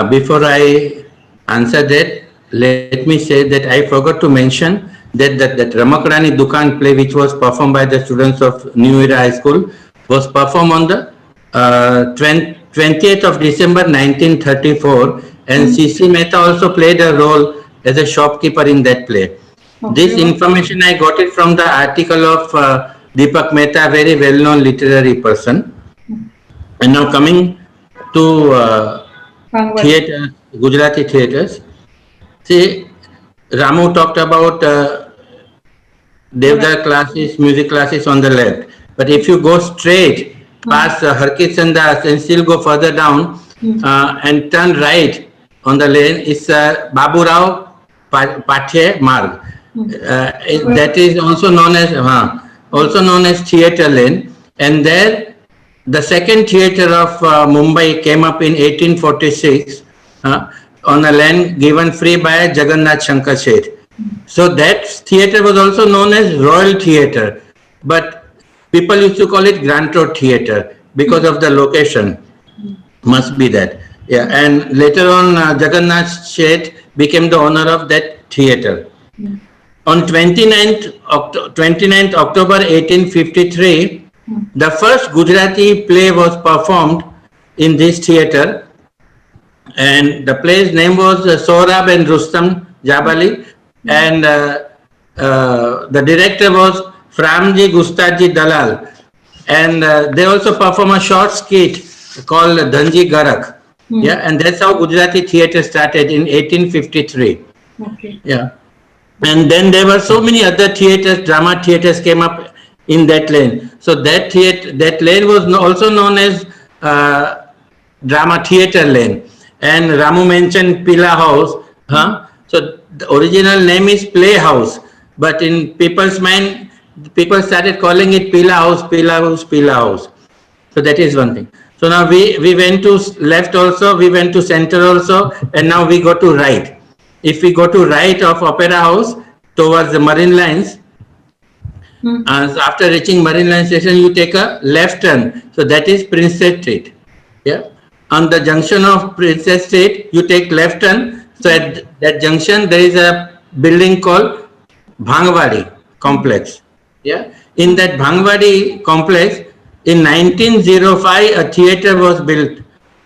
Before I answer that, let me say that I forgot to mention that Ramakrani Dukan play, which was performed by the students of New Era High School, was performed on the 20th of December 1934, and C.C. Mehta also played a role as a shopkeeper in that play. Okay. This information I got it from the article of Deepak Mehta, a very well-known literary person. And now coming to theatre, Gujarati theatres. See, Ramu talked about Devdar classes, music classes on the left. But if you go straight past Harkit Chandas and still go further down and turn right on the lane, is Babu Rao Pathye Marg. That is also known as Theatre Lane, and there the second theatre of Mumbai came up in 1846 on a land given free by Jagannath Shankar Sheth. So that theatre was also known as Royal Theatre, but people used to call it Grand Road Theatre because of the location. Must be that. Yeah, and later on, Jagannath Sheth became the owner of that theatre. On 29th October 1853, the first Gujarati play was performed in this theatre, and the play's name was Sohrab and Rustam Jabali, and the director was Framji Gustaji Dalal, and they also perform a short skit called Dhanji Garak. Yeah, and that's how Gujarati theatre started in 1853. Okay. Yeah. And then there were so many other theatres, drama theatres came up in that lane. So that lane was also known as drama theatre lane. And Ramu mentioned Pila House. So the original name is Playhouse. But in people's mind, people started calling it Pila House, Pila House, Pila House. So that is one thing. So now we went to left also, we went to center also, and now we go to right. If we go to right of Opera House towards the Marine Lines, and after reaching Marine Line station, you take a left turn. So that is Princess Street. Yeah. On the junction of Princess Street, you take left turn. So at that junction, there is a building called Bhangwadi complex. Yeah. In that Bhangwadi complex, in 1905, a theatre was built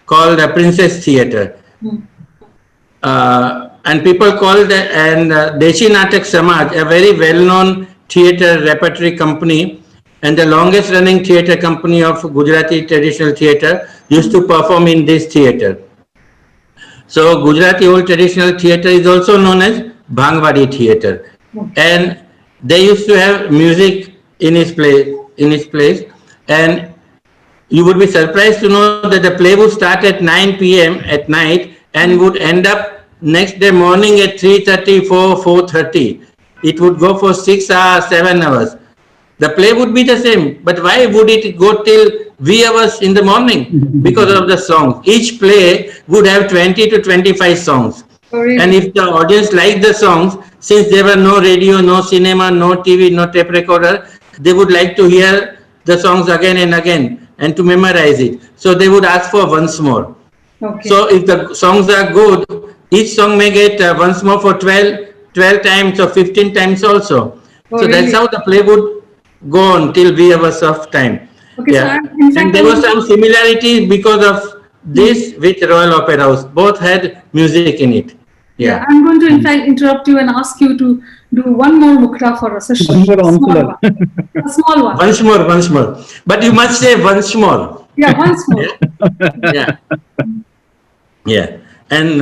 called the Princess Theatre. And people called Deshi Natak Samaj, a very well-known theatre repertory company and the longest running theatre company of Gujarati traditional theatre, used to perform in this theatre. So Gujarati old traditional theatre is also known as Bhangwadi Theatre. And they used to have music in its place. And you would be surprised to know that the play would start at 9 p.m. at night and would end up next day morning at 3:30, 4:30. It would go for 6 hours, 7 hours. The play would be the same, but why would it go till wee hours in the morning? Because of the songs. Each play would have 20 to 25 songs. And if the audience liked the songs, since there were no radio, no cinema, no TV, no tape recorder, they would like to hear the songs again and again and to memorize it. So they would ask for once more. Okay. So if the songs are good, each song may get once more for 12 times or 15 times also. So that's how the play would go on till wee hours of time. Okay, Yeah. so And there was some similarity because of this with Royal Opera House. Both had music in it. Yeah, I'm going to in fact interrupt you and ask you to do one more mukta for us. A small one. A small one. Once more. But you must say once more. Yeah, once more. Yeah. Yeah. And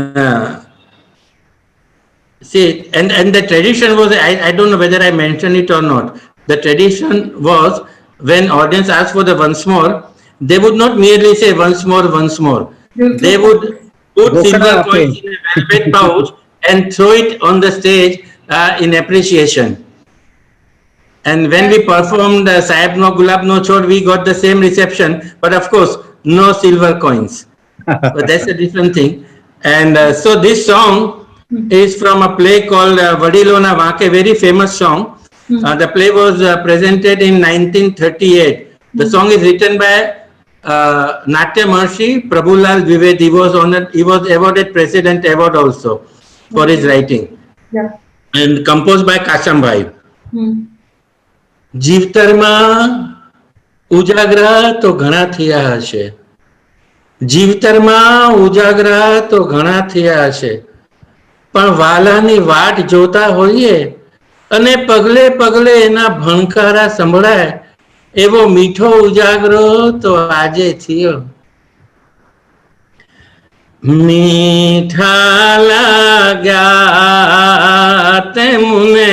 see, and the tradition was, I don't know whether I mentioned it or not. The tradition was when audience asked for the once more, they would not merely say once more. They would put silver coins in a velvet pouch and throw it on the stage in appreciation. And when we performed Sahib No Gulab No Chhod, we got the same reception, but of course, no silver coins. But that's a different thing. And so this song is from a play called Vadilona Vaake, very famous song. The play was presented in 1938. The song is written by Natya Maharshi Prabhulal Dwivedi. He was awarded President Award also for his writing. Yeah. And composed by Kasambhai. જીવતરમાં ઉજાગરા તો ઘણા થયા હશે. જીવતરમાં ઉજાગરા તો ઘણા થયા હશે. પણ વાલાની વાટ જોતા હોઈએ અને પગલે પગલે એના ભણકારા સંભળાય એવો મીઠો ઉજાગરો તો આજે થયો. મીઠા લાગ્યા તેમને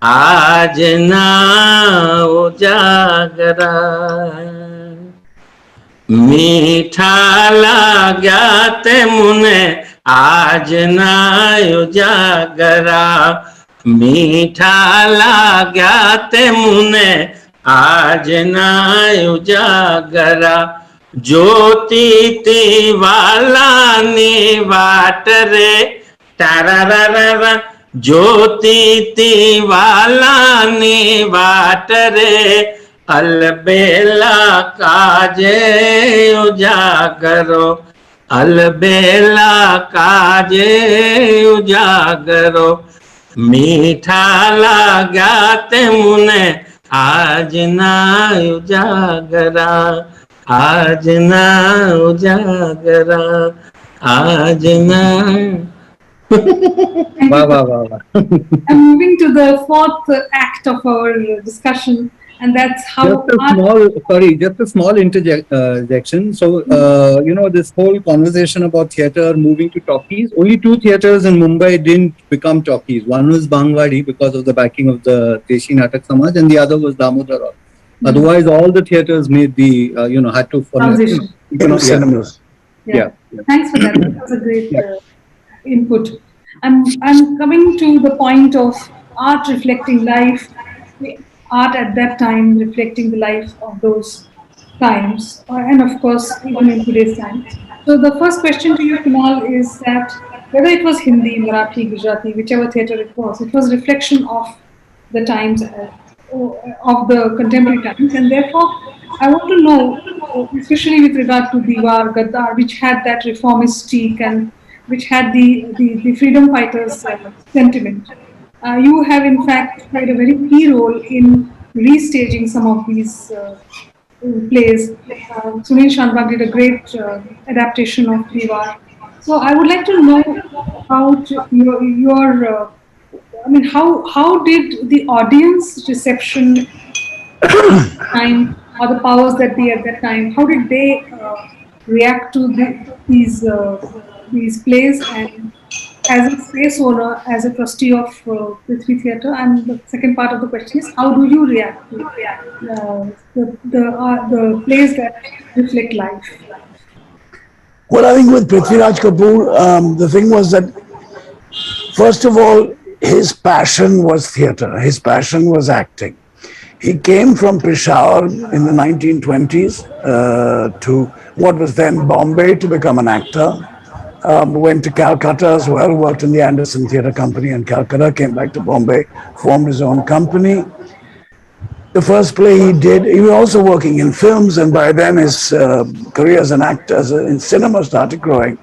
आज ना उजागरा. मीठा लाग्या ते मुने आज ना उजागरा मीठा लाग्या ते मुने आज ना उजागरा ज्योति ती वाला नी वाट रे तारा ज्योति ती वाला नी वाट रे अलबेला काजे उजागरो अलबेला काजे उजागरो मीठा लाग्या ते मुने आज ना उजागरा आज ना उजागरा आज ना Thank Wow, you. wow, wow, wow. I'm moving to the fourth act of our discussion, and that's Just how a art. small, sorry, just a small interjection. So, this whole conversation about theater moving to talkies, only two theaters in Mumbai didn't become talkies. One was Bangwadi because of the backing of the Deshi Natak Samaj, and the other was Damodar. Otherwise, all the theaters made the, had to follow. Transition. Yeah, Cinemas. Yeah. yeah. Thanks for that. That was a great Yeah. input. I'm coming to the point of art reflecting life, art at that time reflecting the life of those times, and of course, even in today's time. So, the first question to you, Kunal, is that whether it was Hindi, Marathi, Gujarati, whichever theatre it was reflection of the times, of the contemporary times, and therefore, I want to know, especially with regard to Diwar, Gaddar, which had that reformist streak and which had the freedom fighters sentiment. You have, in fact, played a very key role in restaging some of these plays. Sunil Shanbhag did a great adaptation of Diwar. So I would like to know about how did the audience reception time or the powers that be at that time, how did they react to these plays? And as a space owner, as a trustee of Prithvi Theatre, and the second part of the question is, how do you react to the plays that reflect life? Well, I think with Prithviraj Kapoor, the thing was that, first of all, his passion was theatre, his passion was acting. He came from Peshawar in the 1920s to what was then Bombay to become an actor. Went to Calcutta as well, worked in the Anderson Theatre Company in Calcutta, came back to Bombay, formed his own company. The first play he did, he was also working in films, and by then his career as an actor in cinema started growing.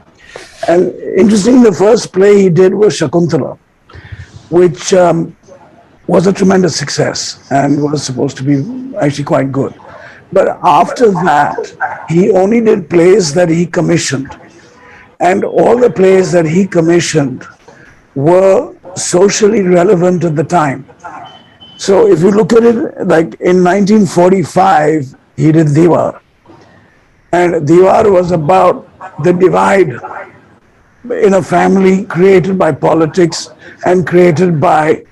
And interesting, the first play he did was Shakuntala, which was a tremendous success and was supposed to be actually quite good. But after that, he only did plays that he commissioned. And all the plays that he commissioned were socially relevant at the time. So if you look at it, like in 1945, he did Diwar. And Diwar was about the divide in a family created by politics and created by,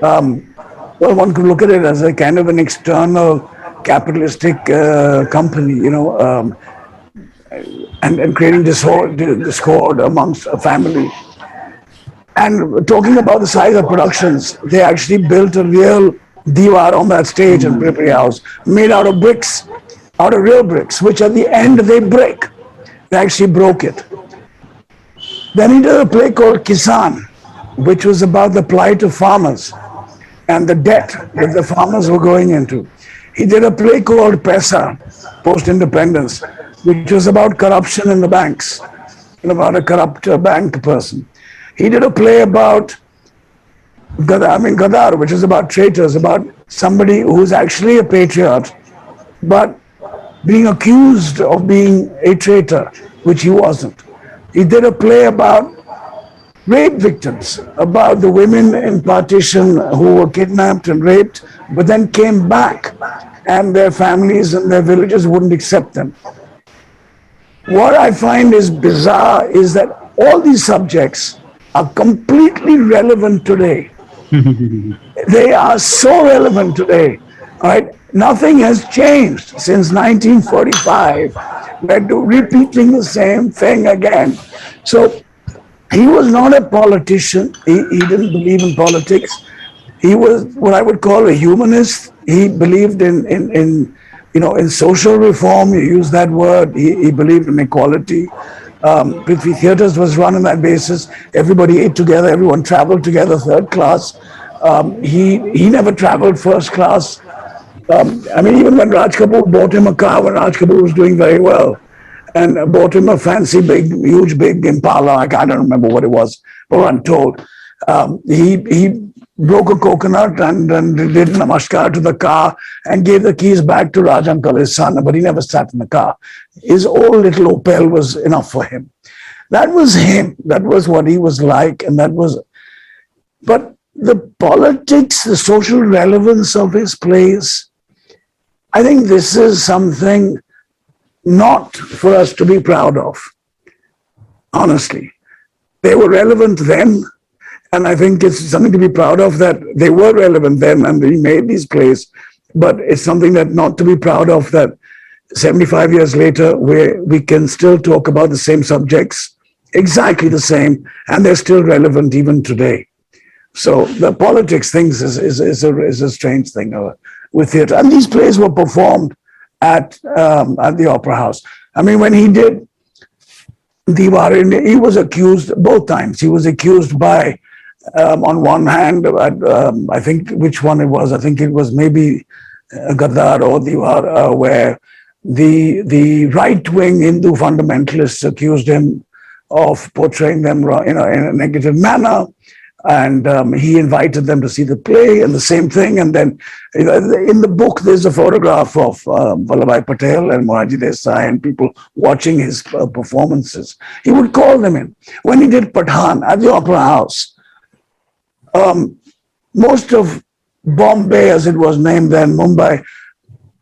well, one could look at it as a kind of an external capitalistic company, and creating discord amongst a family. And talking about the size of productions, they actually built a real Diwar on that stage in Prithvi House, made out of bricks, out of real bricks, which at the end they break. They actually broke it. Then he did a play called Kisan, which was about the plight of farmers and the debt that the farmers were going into. He did a play called Pesa, post-independence, which was about corruption in the banks, and about a corrupt bank person. He did a play about Gadar, which is about traitors, about somebody who's actually a patriot, but being accused of being a traitor, which he wasn't. He did a play about rape victims, about the women in partition who were kidnapped and raped, but then came back and their families and their villages wouldn't accept them. What I find is bizarre is that all these subjects are completely relevant today. They are so relevant today. All right? Nothing has changed since 1945. We're repeating the same thing again. So He was not a politician. He didn't believe in politics. He was what I would call a humanist. He believed in social reform. You use that word. He believed in equality. Prithvi Theatres was run on that basis. Everybody ate together. Everyone traveled together, third class. He never traveled first class. I mean, even when Raj Kapoor bought him a car, when Raj Kapoor was doing very well, and bought him a fancy, big, huge, big Impala. I don't remember what it was, but I'm told he broke a coconut and did namaskar to the car and gave the keys back to Raj uncle, his son, but he never sat in the car. His old little Opel was enough for him. That was him. That was what he was like, and that was. But the politics, the social relevance of his plays, I think this is something not for us to be proud of, honestly. They were relevant then, and I think it's something to be proud of that they were relevant then and he made these plays, but it's something that not to be proud of that 75 years later we can still talk about the same subjects, exactly the same, and they're still relevant even today. So the politics things is a strange thing with theatre. And these plays were performed at the Opera House. I mean, when he did Diwali, he was accused both times. He was accused by, on one hand, I think which one it was. I think it was maybe Gaddar or Diwar, where the right wing Hindu fundamentalists accused him of portraying them, in a negative manner. And he invited them to see the play and the same thing. And then in the book, there's a photograph of Vallabhbhai Patel and Moraji Desai and people watching his performances. He would call them in. When he did Pathan at the Opera House, most of Bombay, as it was named then, Mumbai,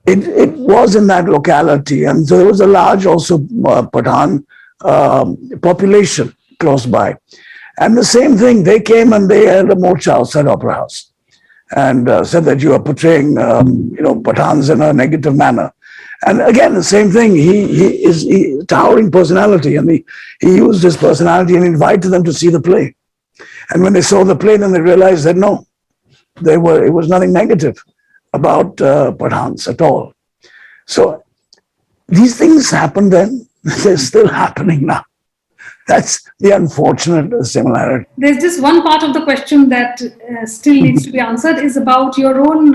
it was in that locality. And so there was a large also Pathan population close by. And the same thing, they came and they held a morcha outside Opera House and said that you are portraying, Pathans in a negative manner. And again, the same thing, he is towering personality, and he used his personality and invited them to see the play. And when they saw the play, then they realized that no, it was nothing negative about Pathans at all. So these things happened then, they're still happening now. That's the unfortunate similarity. There's just one part of the question that still needs to be answered is about your own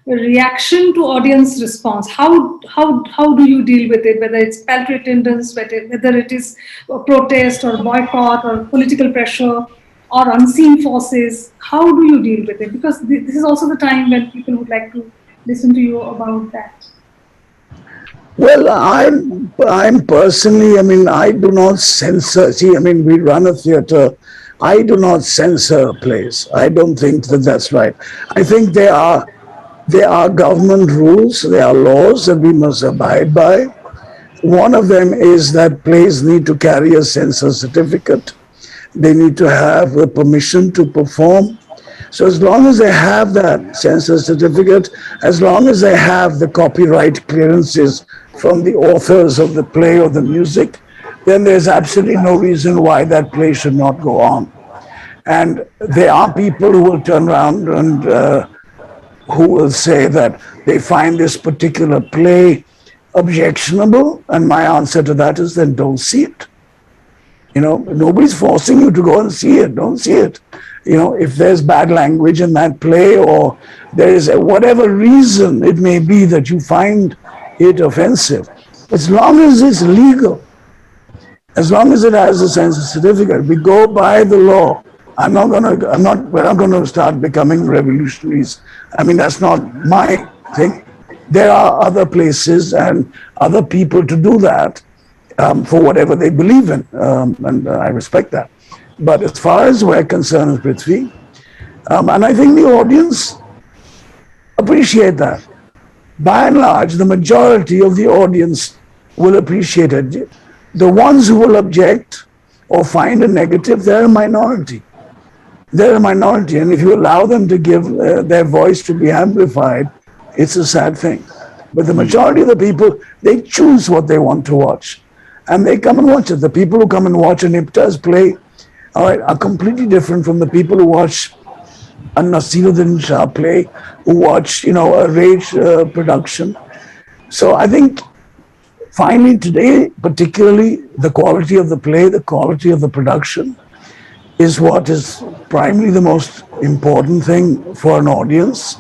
reaction to audience response. How do you deal with it? Whether it's paltry attendance, whether it is a protest or boycott or political pressure or unseen forces. How do you deal with it? Because this is also the time when people would like to listen to you about that. Well, I'm personally, I mean, I do not censor. See, I mean, we run a theater. I do not censor plays. I don't think that that's right. I think there are government rules, there are laws that we must abide by. One of them is that plays need to carry a censor certificate. They need to have the permission to perform. So as long as they have that censor certificate, as long as they have the copyright clearances from the authors of the play or the music, then there's absolutely no reason why that play should not go on. And there are people who will turn around and who will say that they find this particular play objectionable, and my answer to that is then don't see it. Nobody's forcing you to go and see it. Don't see it. If there's bad language in that play, or there is whatever reason it may be that you find it offensive, as long as it's legal, as long as it has a censor certificate, we go by the law. We're not gonna start becoming revolutionaries. I mean, that's not my thing. There are other places and other people to do that for whatever they believe in, and I respect that. But as far as we're concerned, Prithvi, and I think the audience appreciate that. By and large, the majority of the audience will appreciate it. The ones who will object or find a negative, they're a minority. They're a minority, and if you allow them to give their voice to be amplified, it's a sad thing. But the majority of the people, they choose what they want to watch, and they come and watch it. The people who come and watch an IPTA's play, all right, are completely different from the people who watch a Nasiruddin Shah play, who watch, a Rage production. So I think finally today, particularly the quality of the play, the quality of the production is what is primarily the most important thing for an audience.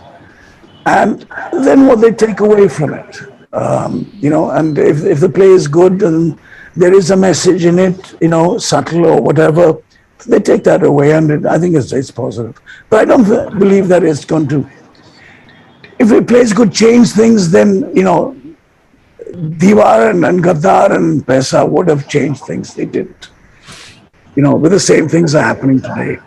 And then what they take away from it. And if the play is good and there is a message in it, subtle or whatever, they take that away, and I think it's positive. But I don't believe that it's going to. If a place could change things, then Diwar and Gaddar and Pesa would have changed things. They didn't. But the same things are happening today.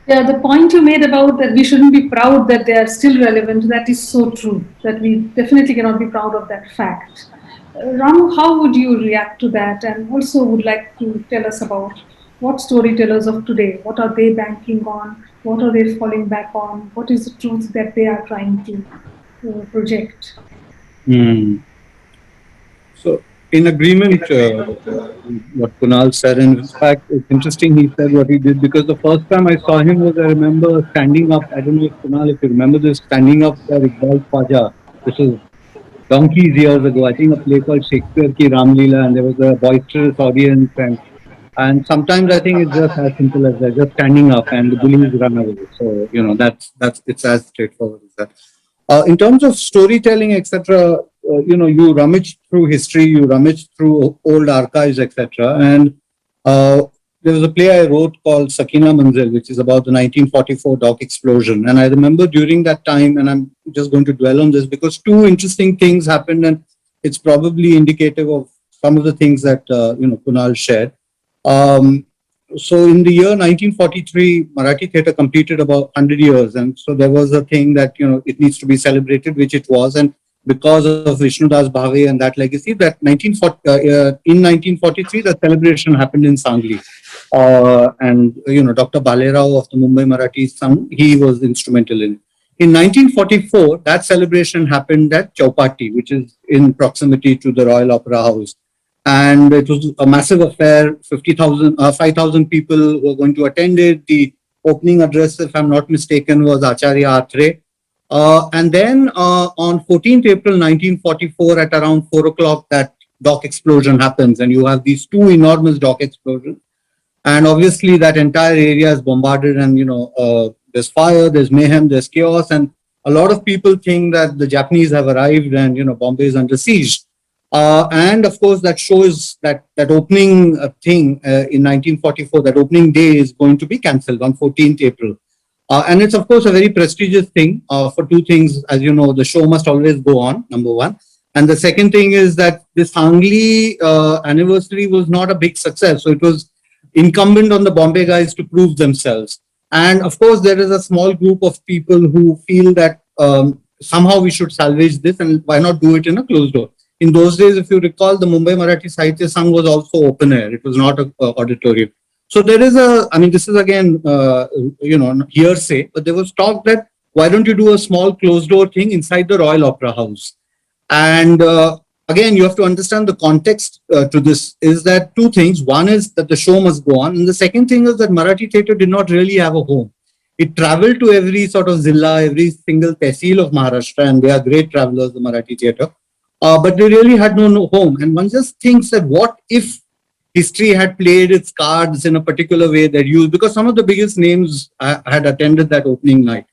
Yeah, the point you made about that we shouldn't be proud that they are still relevant, that is so true, that we definitely cannot be proud of that fact. Ramu, how would you react to that? And also would like to tell us about what storytellers of today, what are they banking on? What are they falling back on? What is the truth that they are trying to project? So, in agreement what Kunal said, and in fact, it's interesting he said what he did, because the first time I saw him was, I remember standing up. I don't know if Kunal, if you remember this, standing up for Iqbal Khwaja. This is donkeys years ago. I think a play called Shakespeare Ki Ramleela, and there was a boisterous audience, and sometimes I think it's just as simple as that, just standing up and the bullies run away. So that's it's as straightforward as that. In terms of storytelling, etc., you rummage through history, you rummage through old archives, etc. And there was a play I wrote called Sakina Manzil, which is about the 1944 dock explosion. And I remember during that time, and I'm just going to dwell on this because two interesting things happened, and it's probably indicative of some of the things that Kunal shared. So in the year 1943, Marathi theatre completed about 100 years. And so there was a thing that, it needs to be celebrated, which it was. And because of Vishnu Das Bhave and that legacy, that in 1943, the celebration happened in Sangli. And Dr. Balerao of the Mumbai Marathi Sangh, he was instrumental in it. In 1944, that celebration happened at Chaupati, which is in proximity to the Royal Opera House. And it was a massive affair. 5,000 people were going to attend it. The opening address, if I'm not mistaken, was Acharya Atre. And then on 14th April 1944, at around 4 o'clock, that dock explosion happens. And you have these two enormous dock explosions. And obviously, that entire area is bombarded, and there's fire, there's mayhem, there's chaos, and a lot of people think that the Japanese have arrived and Bombay is under siege. And of course, that shows that opening thing in 1944, that opening day is going to be cancelled on 14th April. And it's, of course, a very prestigious thing for two things. As you know, the show must always go on, number one. And the second thing is that this Sangli anniversary was not a big success. So it was incumbent on the Bombay guys to prove themselves. And of course, there is a small group of people who feel that somehow we should salvage this, and why not do it in a closed door. In those days, if you recall, the Mumbai Marathi Sahitya Sangh was also open air. It was not an auditorium. So there is this is again, hearsay, but there was talk that why don't you do a small closed door thing inside the Royal Opera House? And again, you have to understand the context to this is that two things. One is that the show must go on. And the second thing is that Marathi theatre did not really have a home. It traveled to every sort of zilla, every single tehsil of Maharashtra, and they are great travelers, the Marathi theatre. But they really had no home. And one just thinks that what if history had played its cards in a particular way that used, because some of the biggest names had attended that opening night.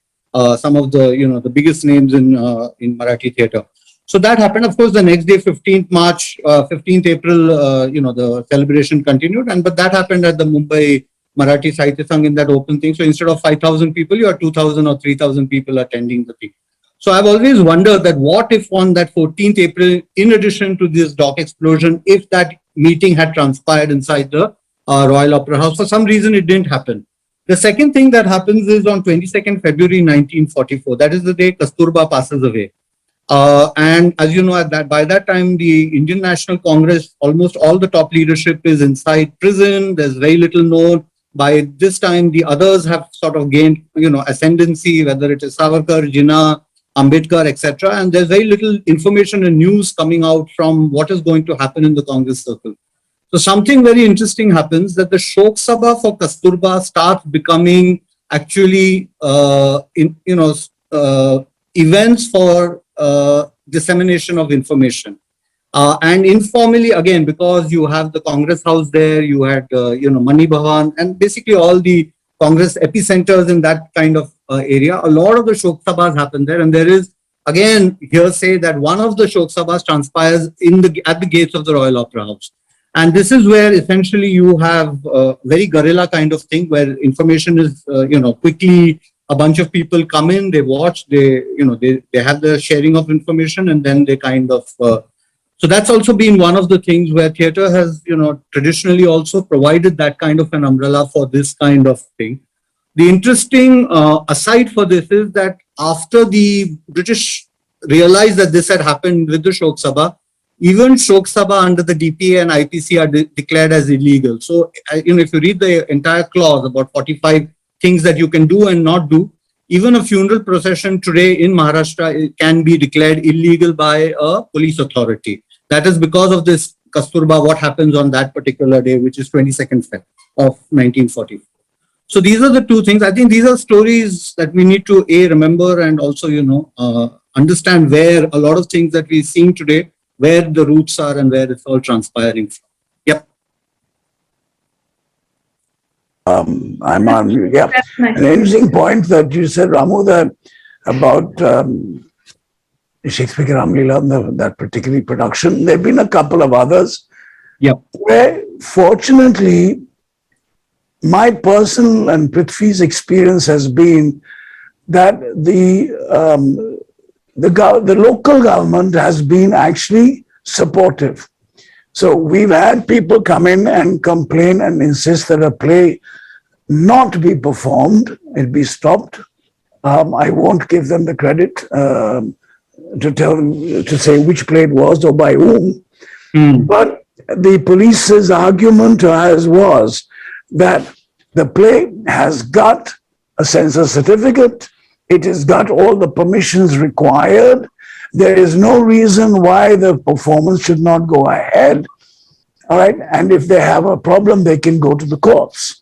Some of the, the biggest names in Marathi theatre. So that happened. Of course, the next day, 15th April, the celebration continued. But that happened at the Mumbai Marathi Sahitya Sangh in that open thing. So instead of 5,000 people, you have 2,000 or 3,000 people attending the thing. So I've always wondered that what if on that 14th April, in addition to this dock explosion, if that meeting had transpired inside the Royal Opera House, for some reason it didn't happen. The second thing that happens is on 22nd February 1944. That is the day Kasturba passes away. And as you know, by that time, the Indian National Congress, almost all the top leadership is inside prison. There's very little known. By this time, the others have sort of gained, ascendancy, whether it is Savarkar, Jinnah, Ambedkar, etc. And there's very little information and news coming out from what is going to happen in the Congress circle. So something very interesting happens, that the Shok Sabha for Kasturba starts becoming actually, events for dissemination of information. And informally, again, because you have the Congress House there, you had, Mani Bhavan, and basically all the Congress epicenters in that kind of area. A lot of the Shok Sabhas happen there, and there is, again, hearsay that one of the Shok Sabhas transpires at the gates of the Royal Opera House. And this is where essentially you have a very guerrilla kind of thing, where information is, quickly, a bunch of people come in, they watch, they have the sharing of information, and then they kind of, so that's also been one of the things where theatre has, traditionally also provided that kind of an umbrella for this kind of thing. The interesting aside for this is that after the British realized that this had happened with the Shok Sabha, even Shok Sabha under the DPA and IPC are declared as illegal. So, if you read the entire clause, about 45 things that you can do and not do, even a funeral procession today in Maharashtra can be declared illegal by a police authority. That is because of this Kasturba, what happens on that particular day, which is 22nd Feb of 1940. So these are the two things. I think these are stories that we need to remember, and also, understand where a lot of things that we're seeing today, where the roots are and where it's all transpiring from. Yep. I'm on mute. Yeah. Nice. An interesting point that you said, Ramu, that about Shakespeare Ramlila, that particular production. There have been a couple of others. Yep. Where, fortunately, my personal and Prithvi's experience has been that the local government has been actually supportive. So we've had people come in and complain and insist that a play not be performed, it be stopped. I won't give them the credit to tell them, to say which play it was or by whom. But the police's argument to us was that the play has got a censor certificate, it has got all the permissions required, there is no reason why the performance should not go ahead. All right, and if they have a problem, they can go to the courts.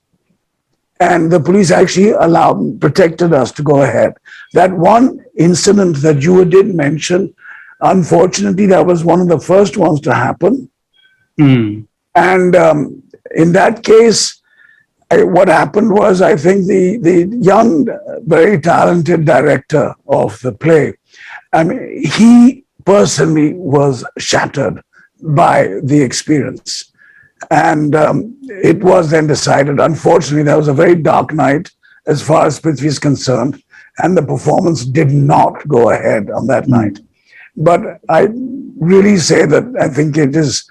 And the police actually protected us to go ahead. That one incident that you did mention, unfortunately, that was one of the first ones to happen. And in that case, what happened was, I think the young, very talented director of the play, I mean, he personally was shattered by the experience. And it was then decided, unfortunately, that was a very dark night as far as Prithvi is concerned, and the performance did not go ahead on that night. But I really say that I think it is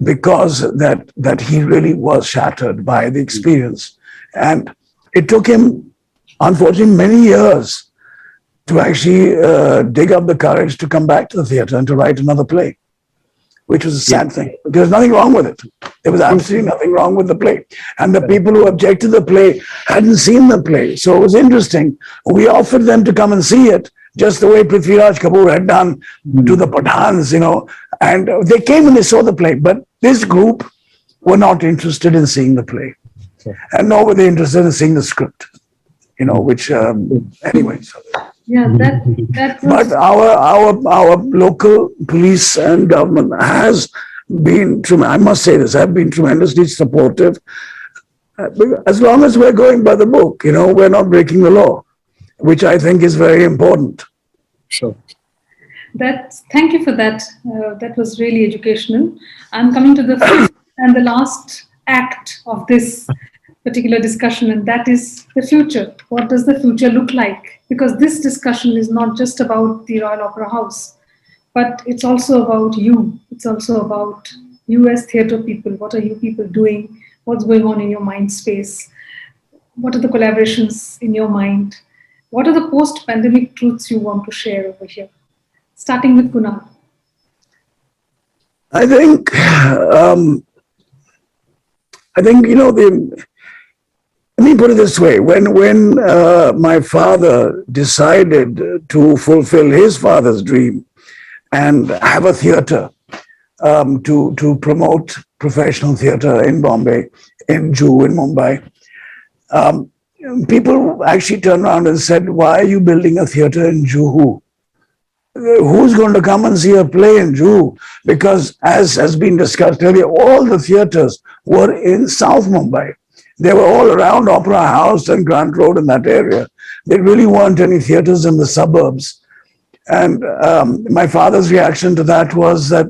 because that he really was shattered by the experience. And it took him, unfortunately, many years to actually dig up the courage to come back to the theatre and to write another play, which was a sad thing. There's nothing wrong with it. There was absolutely nothing wrong with the play. And the people who objected to the play hadn't seen the play. So it was interesting. We offered them to come and see it, just the way Prithviraj Kapoor had done to the Pathans, and they came and they saw the play. But this group were not interested in seeing the play. And nor were they interested in seeing the script, which, anyway. So. Yeah, that was... But our local police and government has been, I must say this, have been tremendously supportive. As long as we're going by the book, we're not breaking the law, which I think is very important. Sure. Thank you for that. That was really educational. I'm coming to the fifth and the last act of this particular discussion, and that is the future. What does the future look like? Because this discussion is not just about the Royal Opera House, but it's also about you. It's also about you as theatre people. What are you people doing? What's going on in your mind space? What are the collaborations in your mind? What are the post-pandemic truths you want to share over here? Starting with Kunal. I think, let me put it this way. When my father decided to fulfill his father's dream and have a theatre, to promote professional theatre in Bombay, in Juhu, in Mumbai. Um, People actually turned around and said, "Why are you building a theatre in Juhu? Who's going to come and see a play in Juhu?" Because, as has been discussed earlier, all the theatres were in South Mumbai. They were all around Opera House and Grant Road in that area. There really weren't any theatres in the suburbs. And my father's reaction to that was that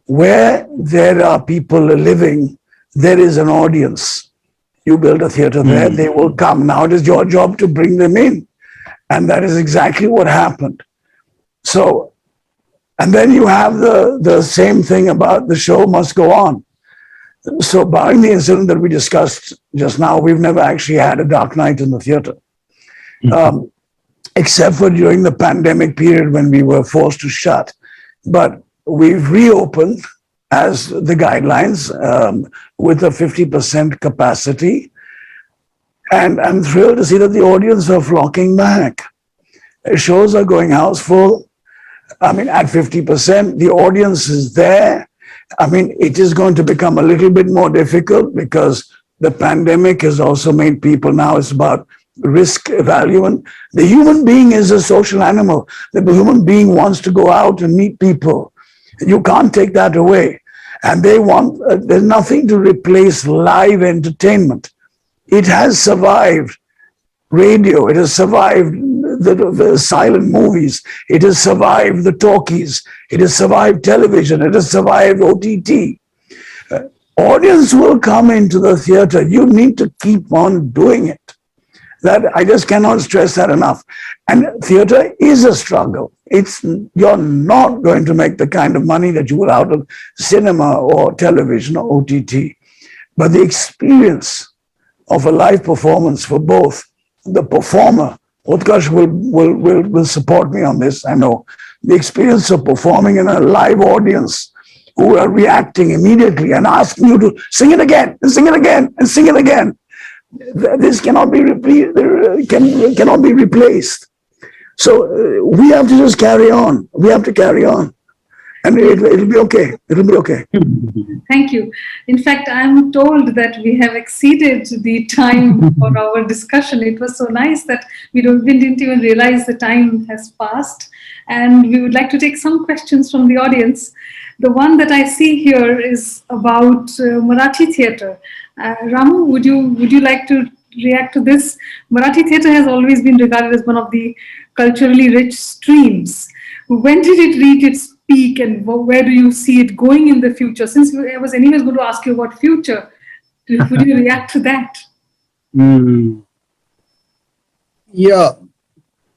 where there are people living, there is an audience. You build a theatre there, they will come. Now it is your job to bring them in. And that is exactly what happened. So, and then you have the same thing about the show must go on. So, barring the incident that we discussed just now, we've never actually had a dark night in the theatre. Except for during the pandemic period when we were forced to shut. But we've reopened as the guidelines with a 50% capacity. And I'm thrilled to see that the audience are flocking back. Shows are going house full. I mean, at 50%, the audience is there. I mean, it is going to become a little bit more difficult because the pandemic has also made people now, it's about risk evaluation. The human being is a social animal. The human being wants to go out and meet people. You can't take that away. And they want, there's nothing to replace live entertainment. It has survived radio, it has survived the silent movies, it has survived the talkies, it has survived television, it has survived OTT. Audience will come into the theatre. You need to keep on doing it. That I just cannot stress that enough. And theatre is a struggle. You're not going to make the kind of money that you will out of cinema or television or OTT. But the experience of a live performance for both the performer, Utkarsh will support me on this, I know. The experience of performing in a live audience who are reacting immediately and asking you to sing it again, and sing it again, and sing it again. This cannot be cannot be replaced. So we have to just carry on. We have to carry on, and it'll be okay. It'll be okay. Thank you. In fact, I'm told that we have exceeded the time for our discussion. It was so nice that we didn't even realize the time has passed, and we would like to take some questions from the audience. The one that I see here is about Marathi theatre. Ramu, would you like to react to this? Marathi theatre has always been regarded as one of the culturally rich streams. When did it reach its peak, and where do you see it going in the future? Since I was anyways going to ask you about future, would you react to that? Yeah.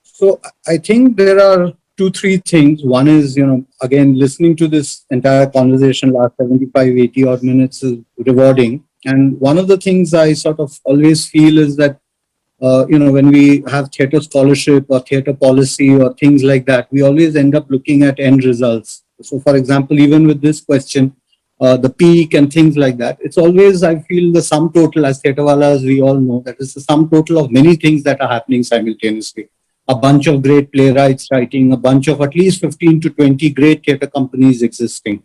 So I think there are 2-3 things. One is, again, listening to this entire conversation last 75, 80 odd minutes is rewarding. And one of the things I sort of always feel is that, when we have theatre scholarship or theatre policy or things like that, we always end up looking at end results. So, for example, even with this question, the peak and things like that, it's always, I feel, the sum total, as theatrewalas, we all know, that is the sum total of many things that are happening simultaneously. A bunch of great playwrights writing, a bunch of at least 15 to 20 great theatre companies existing.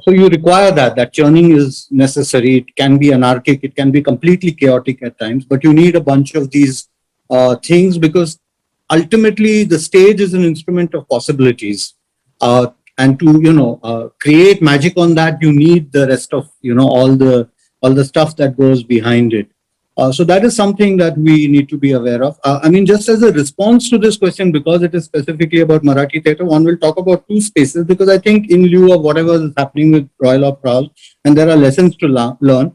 So you require that churning is necessary. It can be anarchic, it can be completely chaotic at times, but you need a bunch of these things, because ultimately the stage is an instrument of possibilities. And to, create magic on that, you need the rest of, all the stuff that goes behind it. So that is something that we need to be aware of. Just as a response to this question, because it is specifically about Marathi theatre, one will talk about 2 spaces, because I think in lieu of whatever is happening with Royal Opera House, and there are lessons to learn.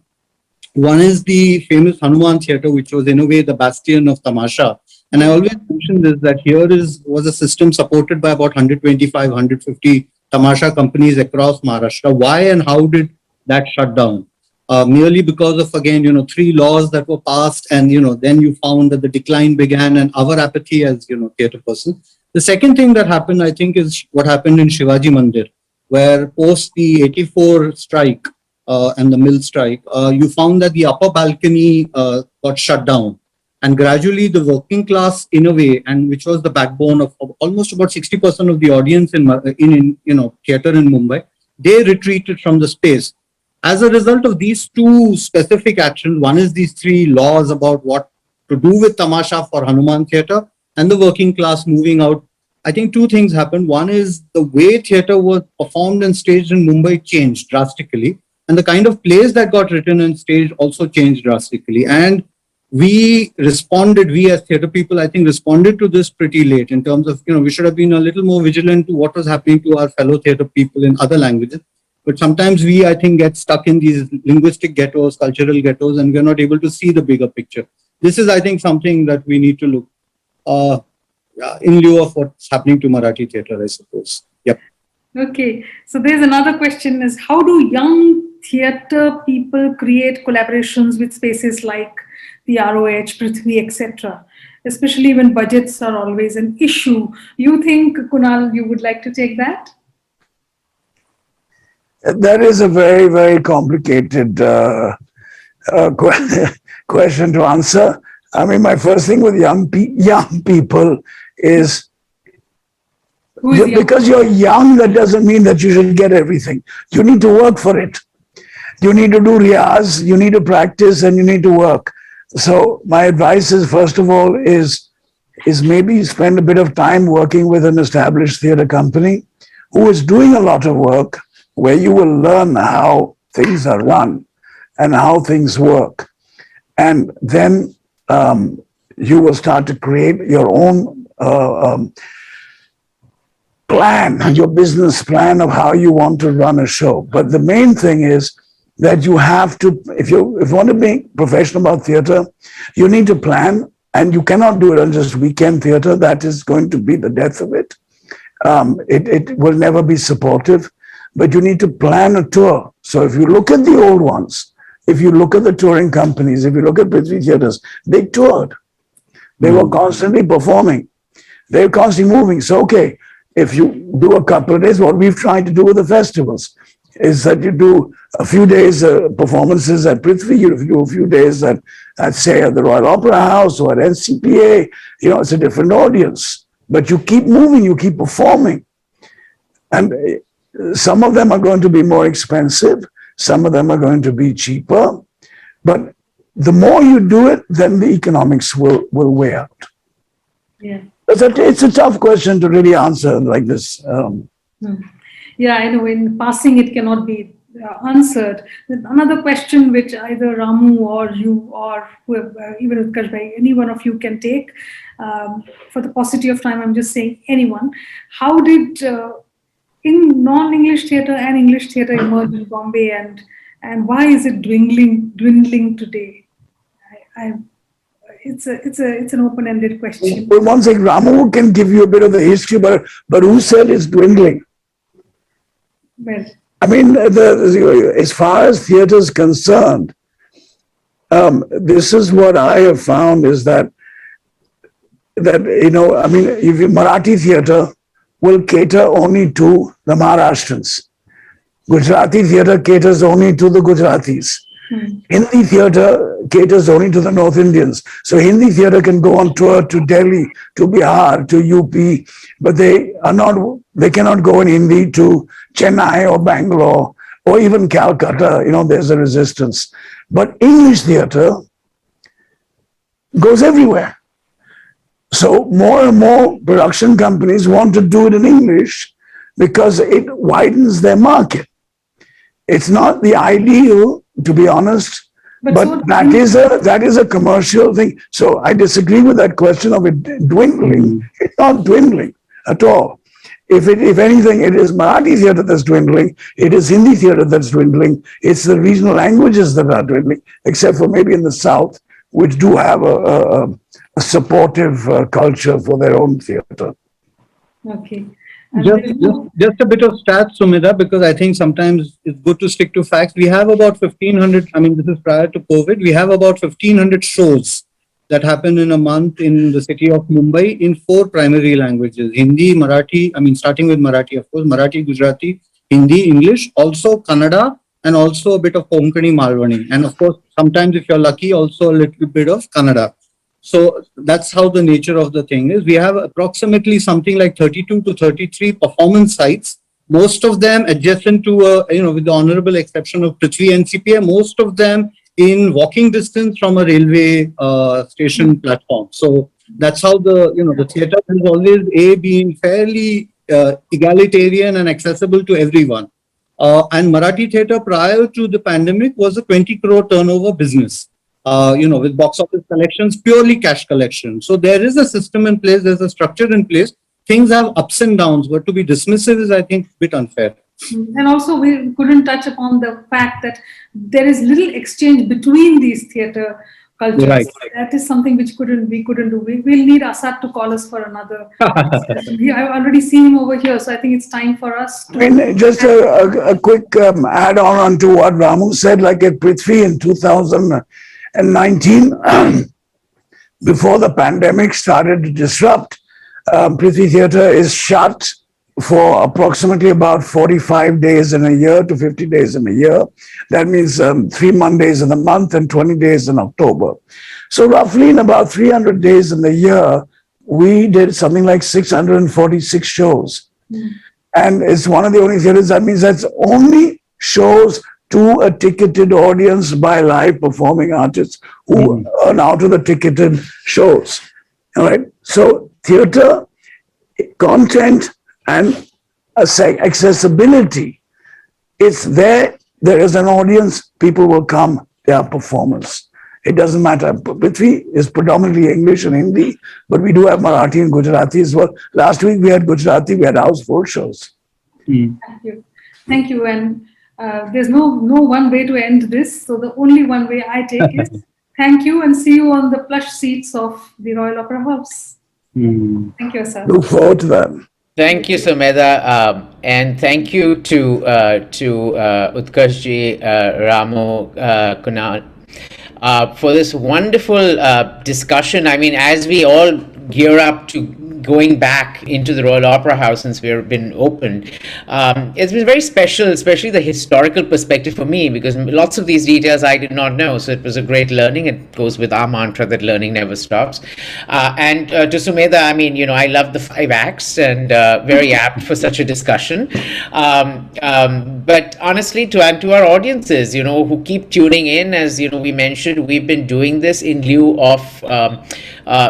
One is the famous Hanuman theatre, which was in a way the bastion of Tamasha. And I always mention this, that here was a system supported by about 125, 150 Tamasha companies across Maharashtra. Why and how did that shut down? Merely because of, again, 3 laws that were passed, and, then you found that the decline began, and our apathy as, theatre person. The second thing that happened, I think, is what happened in Shivaji Mandir, where post the 84 strike and the mill strike, you found that the upper balcony got shut down. And gradually the working class, in a way, and which was the backbone of almost about 60% of the audience in theatre in Mumbai, they retreated from the space. As a result of these two specific actions, one is these three laws about what to do with Tamasha for Hanuman theatre and the working class moving out. I think two things happened. One is the way theatre was performed and staged in Mumbai changed drastically. And the kind of plays that got written and staged also changed drastically. And we as theatre people, I think, responded to this pretty late in terms of, we should have been a little more vigilant to what was happening to our fellow theatre people in other languages. But sometimes we, I think, get stuck in these linguistic ghettos, cultural ghettos, and we're not able to see the bigger picture. This is, I think, something that we need to look in lieu of what's happening to Marathi theatre, I suppose. Yep. Okay, so there's another question is, how do young theatre people create collaborations with spaces like the ROH, Prithvi, etc., especially when budgets are always an issue? You think, Kunal, you would like to take that? That is a very, very complicated question to answer. I mean, my first thing with young people is, because you're young, that doesn't mean that you should get everything. You need to work for it. You need to do riyaz, you need to practice, and you need to work. So my advice is, first of all, is maybe spend a bit of time working with an established theatre company who is doing a lot of work, where you will learn how things are run and how things work. And then you will start to create your own plan, your business plan of how you want to run a show. But the main thing is that you have to, if you want to be professional about theatre, you need to plan, and you cannot do it on just weekend theatre. That is going to be the death of it. It will never be supportive, but you need to plan a tour. So if you look at the old ones, if you look at the touring companies, if you look at Prithvi theatres, they toured. They were constantly performing. They were constantly moving. So, okay, if you do a couple of days, what we've tried to do with the festivals is that you do a few days performances at Prithvi, you do a few days at say, at the Royal Opera House or at NCPA. It's a different audience. But you keep moving, you keep performing. And some of them are going to be more expensive. Some of them are going to be cheaper. But the more you do it, then the economics will weigh out. Yeah. It's a tough question to really answer like this. Yeah, I know in passing it cannot be answered. Another question which either Ramu or you or whoever, even Utkarsh, any one of you can take. For the paucity of time, I'm just saying anyone. How did in non-English theatre and English theatre emerge in Bombay, and why is it dwindling today? It's an open-ended question. Well, one thing, Ramu can give you a bit of the history, but who said it's dwindling? Well, I mean, as far as theatre is concerned, this is what I have found is that if Marathi theatre will cater only to the Maharashtrians. Gujarati theatre caters only to the Gujaratis. Hindi theatre caters only to the North Indians. So Hindi theatre can go on tour to Delhi, to Bihar, to UP, but they cannot go in Hindi to Chennai or Bangalore or even Calcutta. There's a resistance. But English theatre goes everywhere. So more and more production companies want to do it in English because it widens their market. It's not the ideal, to be honest, but that is a commercial thing. So I disagree with that question of it dwindling. It's not dwindling at all. If anything, it is Marathi theatre that's dwindling. It is Hindi theatre that's dwindling. It's the regional languages that are dwindling, except for maybe in the South, which do have a supportive culture for their own theatre. Okay. Just a bit of stats, Sumita, because I think sometimes it's good to stick to facts. We have about 1,500, this is prior to COVID, we have about 1,500 shows that happen in a month in the city of Mumbai in 4 primary languages: Hindi, Marathi, starting with Marathi, of course, Marathi, Gujarati, Hindi, English, also Kannada, and also a bit of Konkani, Malwani. And of course, sometimes if you're lucky, also a little bit of Kannada. So that's how the nature of the thing is. We have approximately something like 32 to 33 performance sites most of them adjacent to, with the honorable exception of Prithvi and CPA, most of them in walking distance from a railway station platform. So that's how the theatre has always been fairly egalitarian and accessible to everyone. And Marathi theatre prior to the pandemic was a 20 crore turnover business. With box office collections, purely cash collection. So there is a system in place, there's a structure in place. Things have ups and downs, but to be dismissive is, I think, a bit unfair. And also, we couldn't touch upon the fact that there is little exchange between these theatre cultures. Right. That is something which we couldn't do. We'll need Asad to call us for another discussion. I've already seen him over here, so I think it's time for us to... I mean, just a quick add-on to what Ramu said, like at Prithvi in 2019, before the pandemic started to disrupt, Prithvi Theatre is shut for approximately about 45 days in a year to 50 days in a year. That means 3 Mondays in a month and 20 days in October. So roughly in about 300 days in the year, we did something like 646 shows. And it's one of the only theaters, that means that's only shows to a ticketed audience by live performing artists who earn out of the ticketed shows. All right. So theater, content, and accessibility. It's there. There is an audience. People will come. They are performers. It doesn't matter. Prithvi is predominantly English and Hindi, but we do have Marathi and Gujarati as well. Last week we had Gujarati. We had house-full shows. Thank you. Thank you. And there's no one way to end this. So the only one way I take is thank you and see you on the plush seats of the Royal Opera House. Thank you, sir. Look forward to that. Thank you, Sumedha, and thank you to Utkarshji, Ramu, Kunal, for this wonderful discussion. I mean, as we all gear up to going back into the Royal Opera House since we've been open, it's been very special, especially the historical perspective for me, because lots of these details I did not know. So it was a great learning. It goes with our mantra that learning never stops. And to Sumedha, I mean, I love the 5 acts and very apt for such a discussion. But honestly, to our audiences, who keep tuning in, as we mentioned, we've been doing this in lieu of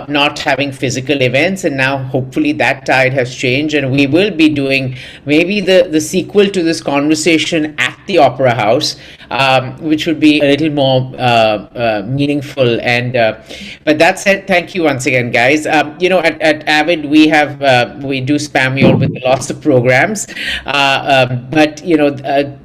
not having physical events, and now hopefully that tide has changed, and we will be doing maybe the sequel to this conversation at the Opera House, which would be a little more meaningful. And but that said, thank you once again, guys. At Avid we do spam you all with lots of programs, but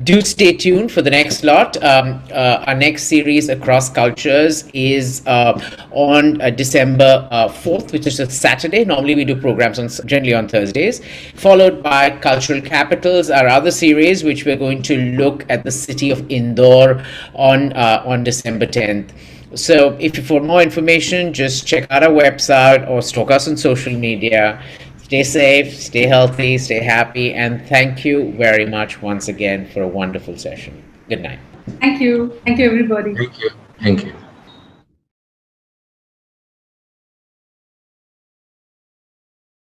do stay tuned for the next lot. Our next series across cultures is on December 4th, which is a Saturday. Normally we do programs generally on Thursdays, followed by Cultural Capitals, our other series, which we're going to look at the city of Indore on December 10th. So for more information, just check out our website or stalk us on social media. Stay safe, stay healthy, stay happy, and thank you very much once again for a wonderful session. Good night. Thank you. Thank you, everybody. Thank you. Thank you.